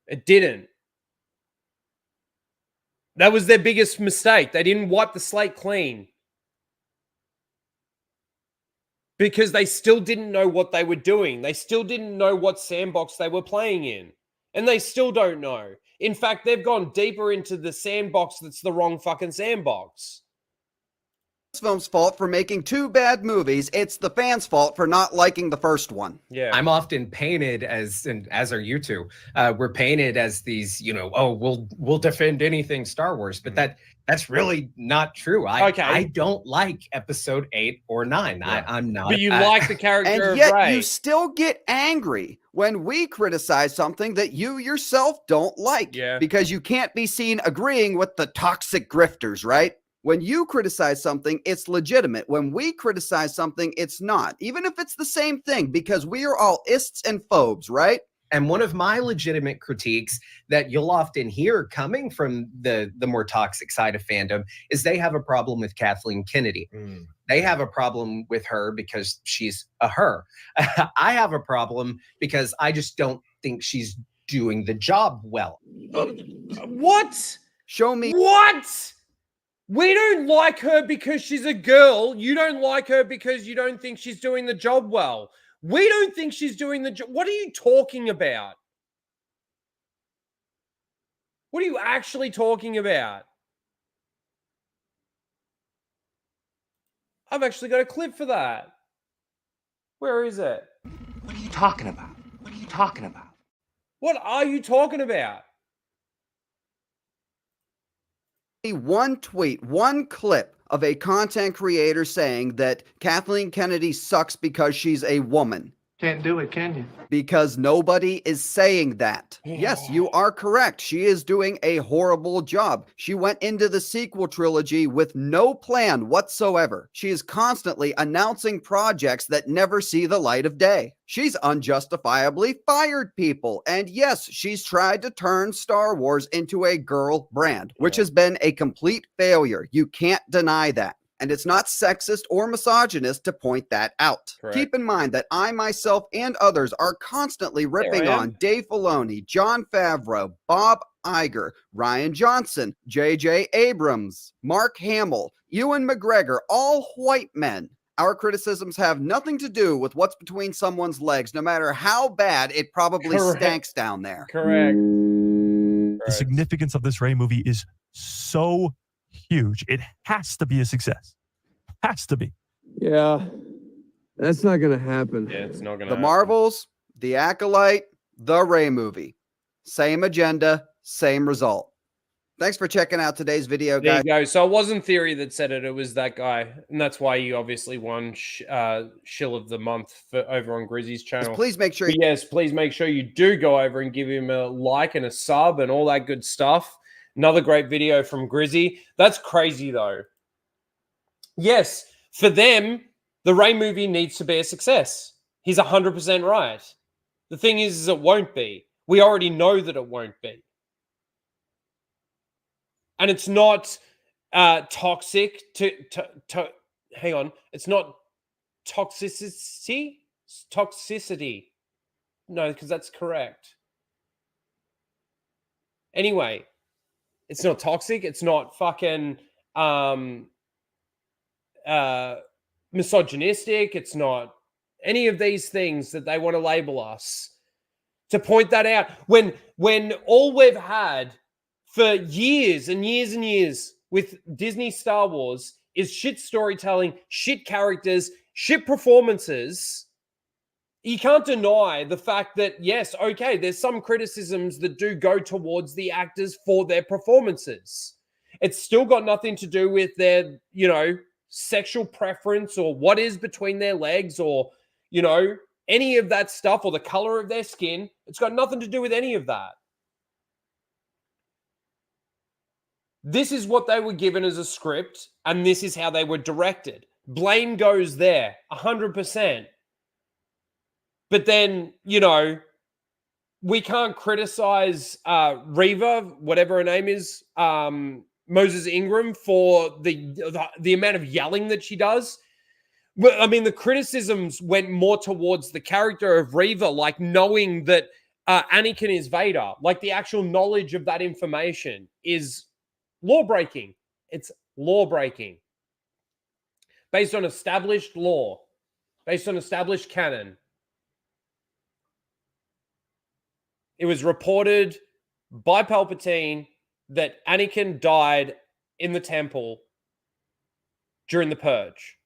It didn't. That was their biggest mistake. They didn't wipe the slate clean. Because they still didn't know what they were doing. They still didn't know what sandbox they were playing in. And they still don't know. In fact, they've gone deeper into the sandbox that's the wrong fucking sandbox. Film's fault for making 2 bad movies. It's the fans' fault for not liking the first one. Yeah, I'm often painted as, and as are you two, we're painted as these, you know, oh, we'll defend anything Star Wars, but that's really not true. I don't like Episode 8 or 9. Yeah. I'm not. But you like the character, and yet of Rey. You still get angry when we criticize something that you yourself don't like, because you can't be seen agreeing with the toxic grifters, right? When you criticize something, it's legitimate. When we criticize something, it's not. Even if it's the same thing, because we are all ists and phobes, right? And one of my legitimate critiques that you'll often hear coming from the more toxic side of fandom is they have a problem with Kathleen Kennedy. They have a problem with her because she's a her. I have a problem because I just don't think she's doing the job well. What? Show me. What? We don't like her because she's a girl. You don't like her because you don't think she's doing the job well. We don't think she's doing the job. What are you talking about? What are you actually talking about? I've actually got a clip for that. Where is it? What are you talking about? What are you talking about? What are you talking about? One tweet, one clip of a content creator saying that Kathleen Kennedy sucks because she's a woman. Can't do it, can you? Because nobody is saying that. Yes, you are correct. She is doing a horrible job. She went into the sequel trilogy with no plan whatsoever. She is constantly announcing projects that never see the light of day. She's unjustifiably fired people. And yes, she's tried to turn Star Wars into a girl brand, which has been a complete failure. You can't deny that. And it's not sexist or misogynist to point that out. Correct. Keep in mind that I myself and others are constantly ripping on Dave Filoni, Jon Favreau, Bob Iger, Rian Johnson, J.J. Abrams, Mark Hamill, Ewan McGregor, all white men. Our criticisms have nothing to do with what's between someone's legs, no matter how bad it probably stinks down there. Correct. The significance of this Rey movie is so huge. It has to be a success. Has to be. Yeah, that's not gonna happen. Yeah, it's not gonna The happen. Marvels, The Acolyte, The Rey movie. Same agenda, same result. Thanks for checking out today's video, guys. There you go. So it wasn't Theory that said it. It was that guy. And that's why you obviously won Shill of the Month over on Grizzy's channel. Please make sure. Yes, please make sure you do go over and give him a like and a sub and all that good stuff. Another great video from Grizzy. That's crazy, though. Yes, for them, the Rey movie needs to be a success. He's 100% right. The thing is it won't be. We already know that it won't be. And it's not toxic hang on. It's not toxicity? Toxicity. No, because that's correct. Anyway, it's not toxic. It's not fucking misogynistic. It's not any of these things that they want to label us. To point that out, when all we've had for years and years and years with Disney Star Wars is shit storytelling, shit characters, shit performances. You can't deny the fact that, yes, okay, there's some criticisms that do go towards the actors for their performances. It's still got nothing to do with their, sexual preference or what is between their legs or, any of that stuff or the color of their skin. It's got nothing to do with any of that. This is what they were given as a script, and this is how they were directed. Blame goes there, 100%. But then, we can't criticize Reva, whatever her name is, Moses Ingram, for the amount of yelling that she does. But I mean, the criticisms went more towards the character of Reva, like knowing that Anakin is Vader, like the actual knowledge of that information is law breaking. It's law breaking based on established law, based on established canon. It was reported by Palpatine that Anakin died in the temple during the Purge.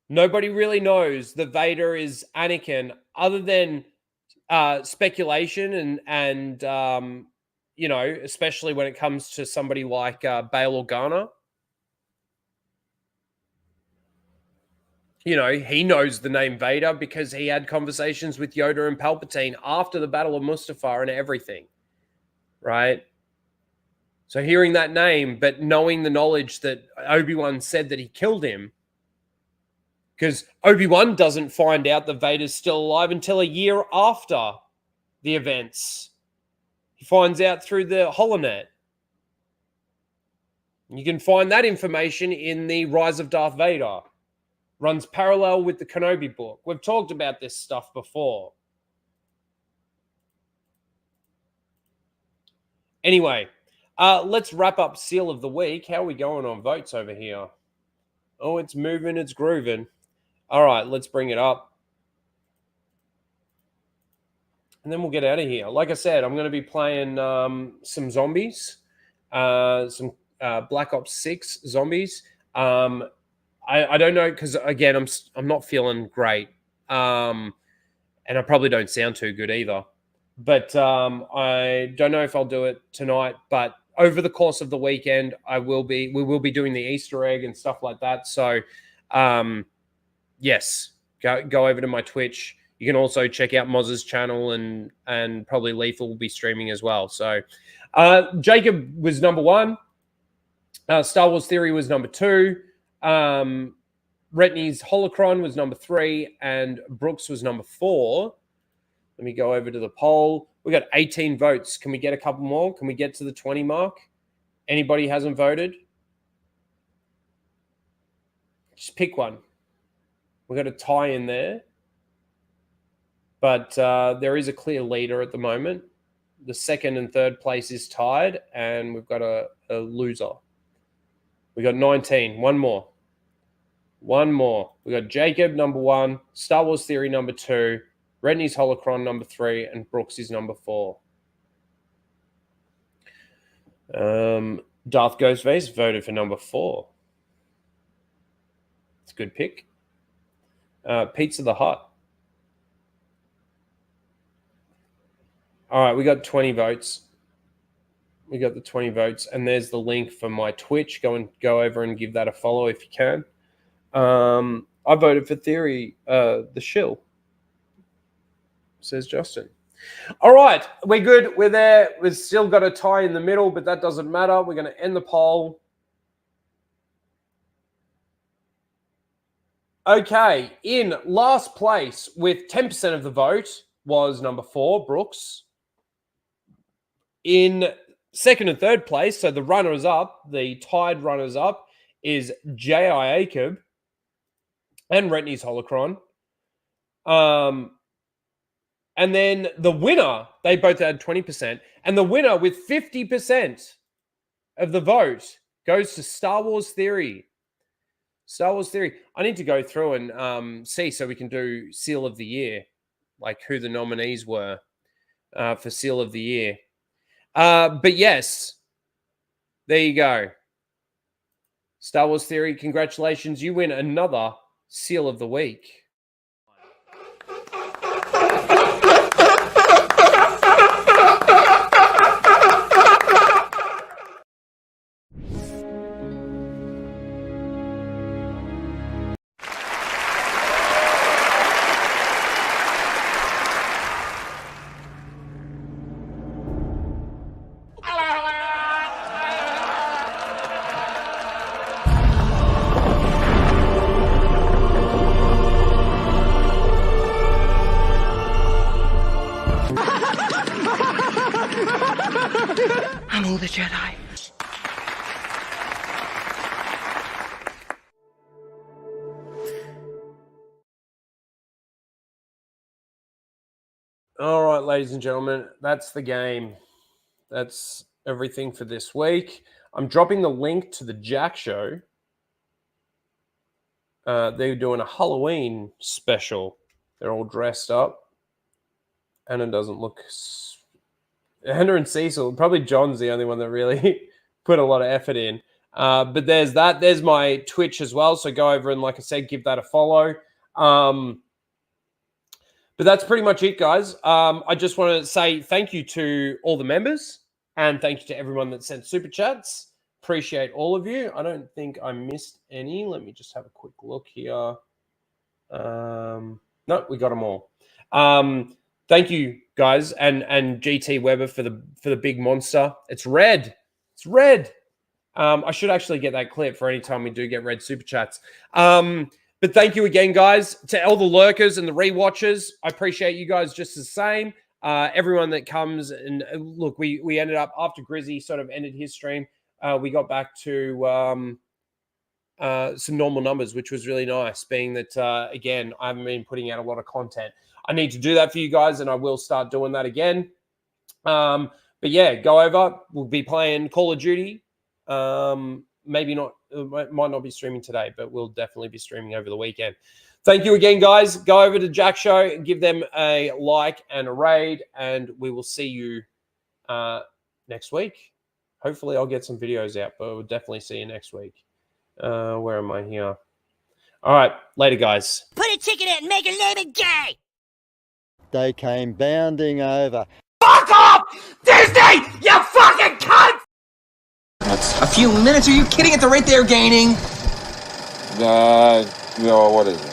Nobody really knows that Vader is Anakin other than speculation and you know, especially when it comes to somebody like Bail Organa. You know, he knows the name Vader because he had conversations with Yoda and Palpatine after the Battle of Mustafar and everything, right? So hearing that name, but knowing the knowledge that Obi-Wan said that he killed him, because Obi-Wan doesn't find out that Vader's still alive until a year after the events. He finds out through the holonet. You can find that information in the Rise of Darth Vader. Runs parallel with the Kenobi book. We've talked about this stuff before. Anyway, let's wrap up Seal of the Week. How are we going on votes over here? Oh, it's moving, it's grooving. All right, let's bring it up. And then we'll get out of here. Like I said, I'm going to be playing some zombies, some Black Ops 6 zombies. I don't know, because again, I'm not feeling great, and I probably don't sound too good either. But I don't know if I'll do it tonight. But over the course of the weekend, we will be doing the Easter egg and stuff like that. So, yes, go over to my Twitch. You can also check out Moz's channel, and probably Lethal will be streaming as well. So, Jacob was number 1. Star Wars Theory was number 2. Retney's Holocron was number 3, and Brooks was number 4. Let me go over to the poll. We got 18 votes. Can we get a couple more? Can we get to the 20 mark? Anybody hasn't voted? Just pick one. We got a tie in there, but there is a clear leader at the moment. The second and third place is tied, and we've got a loser. We got 19. One more. We got Jacob, number 1. Star Wars Theory, number 2. Retney's Holocron, number 3. And Brooks is number 4. Darth Ghostface voted for number 4. It's a good pick. Pizza the Hut. All right, we got 20 votes. We got the 20 votes, and there's the link for my Twitch. Go over and give that a follow if you can. I voted for Theory, the shill, says Justin. All right, we're good. We're there. We've still got a tie in the middle, but that doesn't matter. We're going to end the poll. Okay, in last place with 10% of the vote was number 4, Brooks. In second and third place, so the runners-up, the tied runners-up, is J.I. Acob and Retney's Holocron. And then the winner, they both had 20%. And the winner with 50% of the vote goes to Star Wars Theory. Star Wars Theory. I need to go through and see so we can do Seal of the Year, like who the nominees were for Seal of the Year. But yes, there you go. Star Wars Theory, congratulations. You win another Seal of the Week. Jedi. All right, ladies and gentlemen, that's the game. That's everything for this week. I'm dropping the link to the Jack Show. They're doing a Halloween special. They're all dressed up. Anna doesn't look... Anna and Cecil, probably John's the only one that really put a lot of effort in. But there's that. There's my Twitch as well. So go over and, like I said, give that a follow. But that's pretty much it, guys. I just want to say thank you to all the members and thank you to everyone that sent super chats. Appreciate all of you. I don't think I missed any. Let me just have a quick look here. No, we got them all. Thank you, guys, and GT Weber for the big monster. It's red. It's red. I should actually get that clip for any time we do get red super chats. But thank you again, guys, to all the lurkers and the rewatchers. I appreciate you guys just the same. Everyone that comes and look, we ended up after Grizzy sort of ended his stream. We got back to some normal numbers, which was really nice. Being that again, I haven't been putting out a lot of content. I need to do that for you guys, and I will start doing that again. But yeah, go over. We'll be playing Call of Duty. Maybe not. It might not be streaming today, but we'll definitely be streaming over the weekend. Thank you again, guys. Go over to Jack Show, give them a like and a raid, and we will see you next week. Hopefully, I'll get some videos out, but we'll definitely see you next week. Where am I here? All right, later, guys. Put a ticket in and make her name it gay. They came bounding over. Fuck off! Disney! You fucking cunt! A few minutes? Are you kidding? At the rate they're gaining? No, what is it?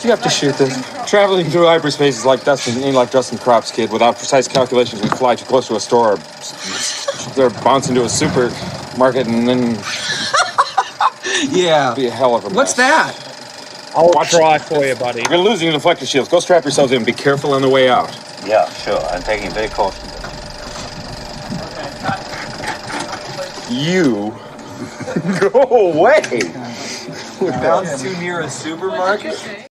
You have to shoot this. Traveling through hyperspace is like Dustin Crop's kid. Without precise calculations, we fly too close to a store. They're bounce into a supermarket and then... Yeah. Be a hell of a mess. What's that? I'll try for you, buddy. You're losing your deflector shields. Go strap yourselves in. Be careful on the way out. Yeah, sure. I'm taking it very cautiously. You go away. We bounced too near a supermarket?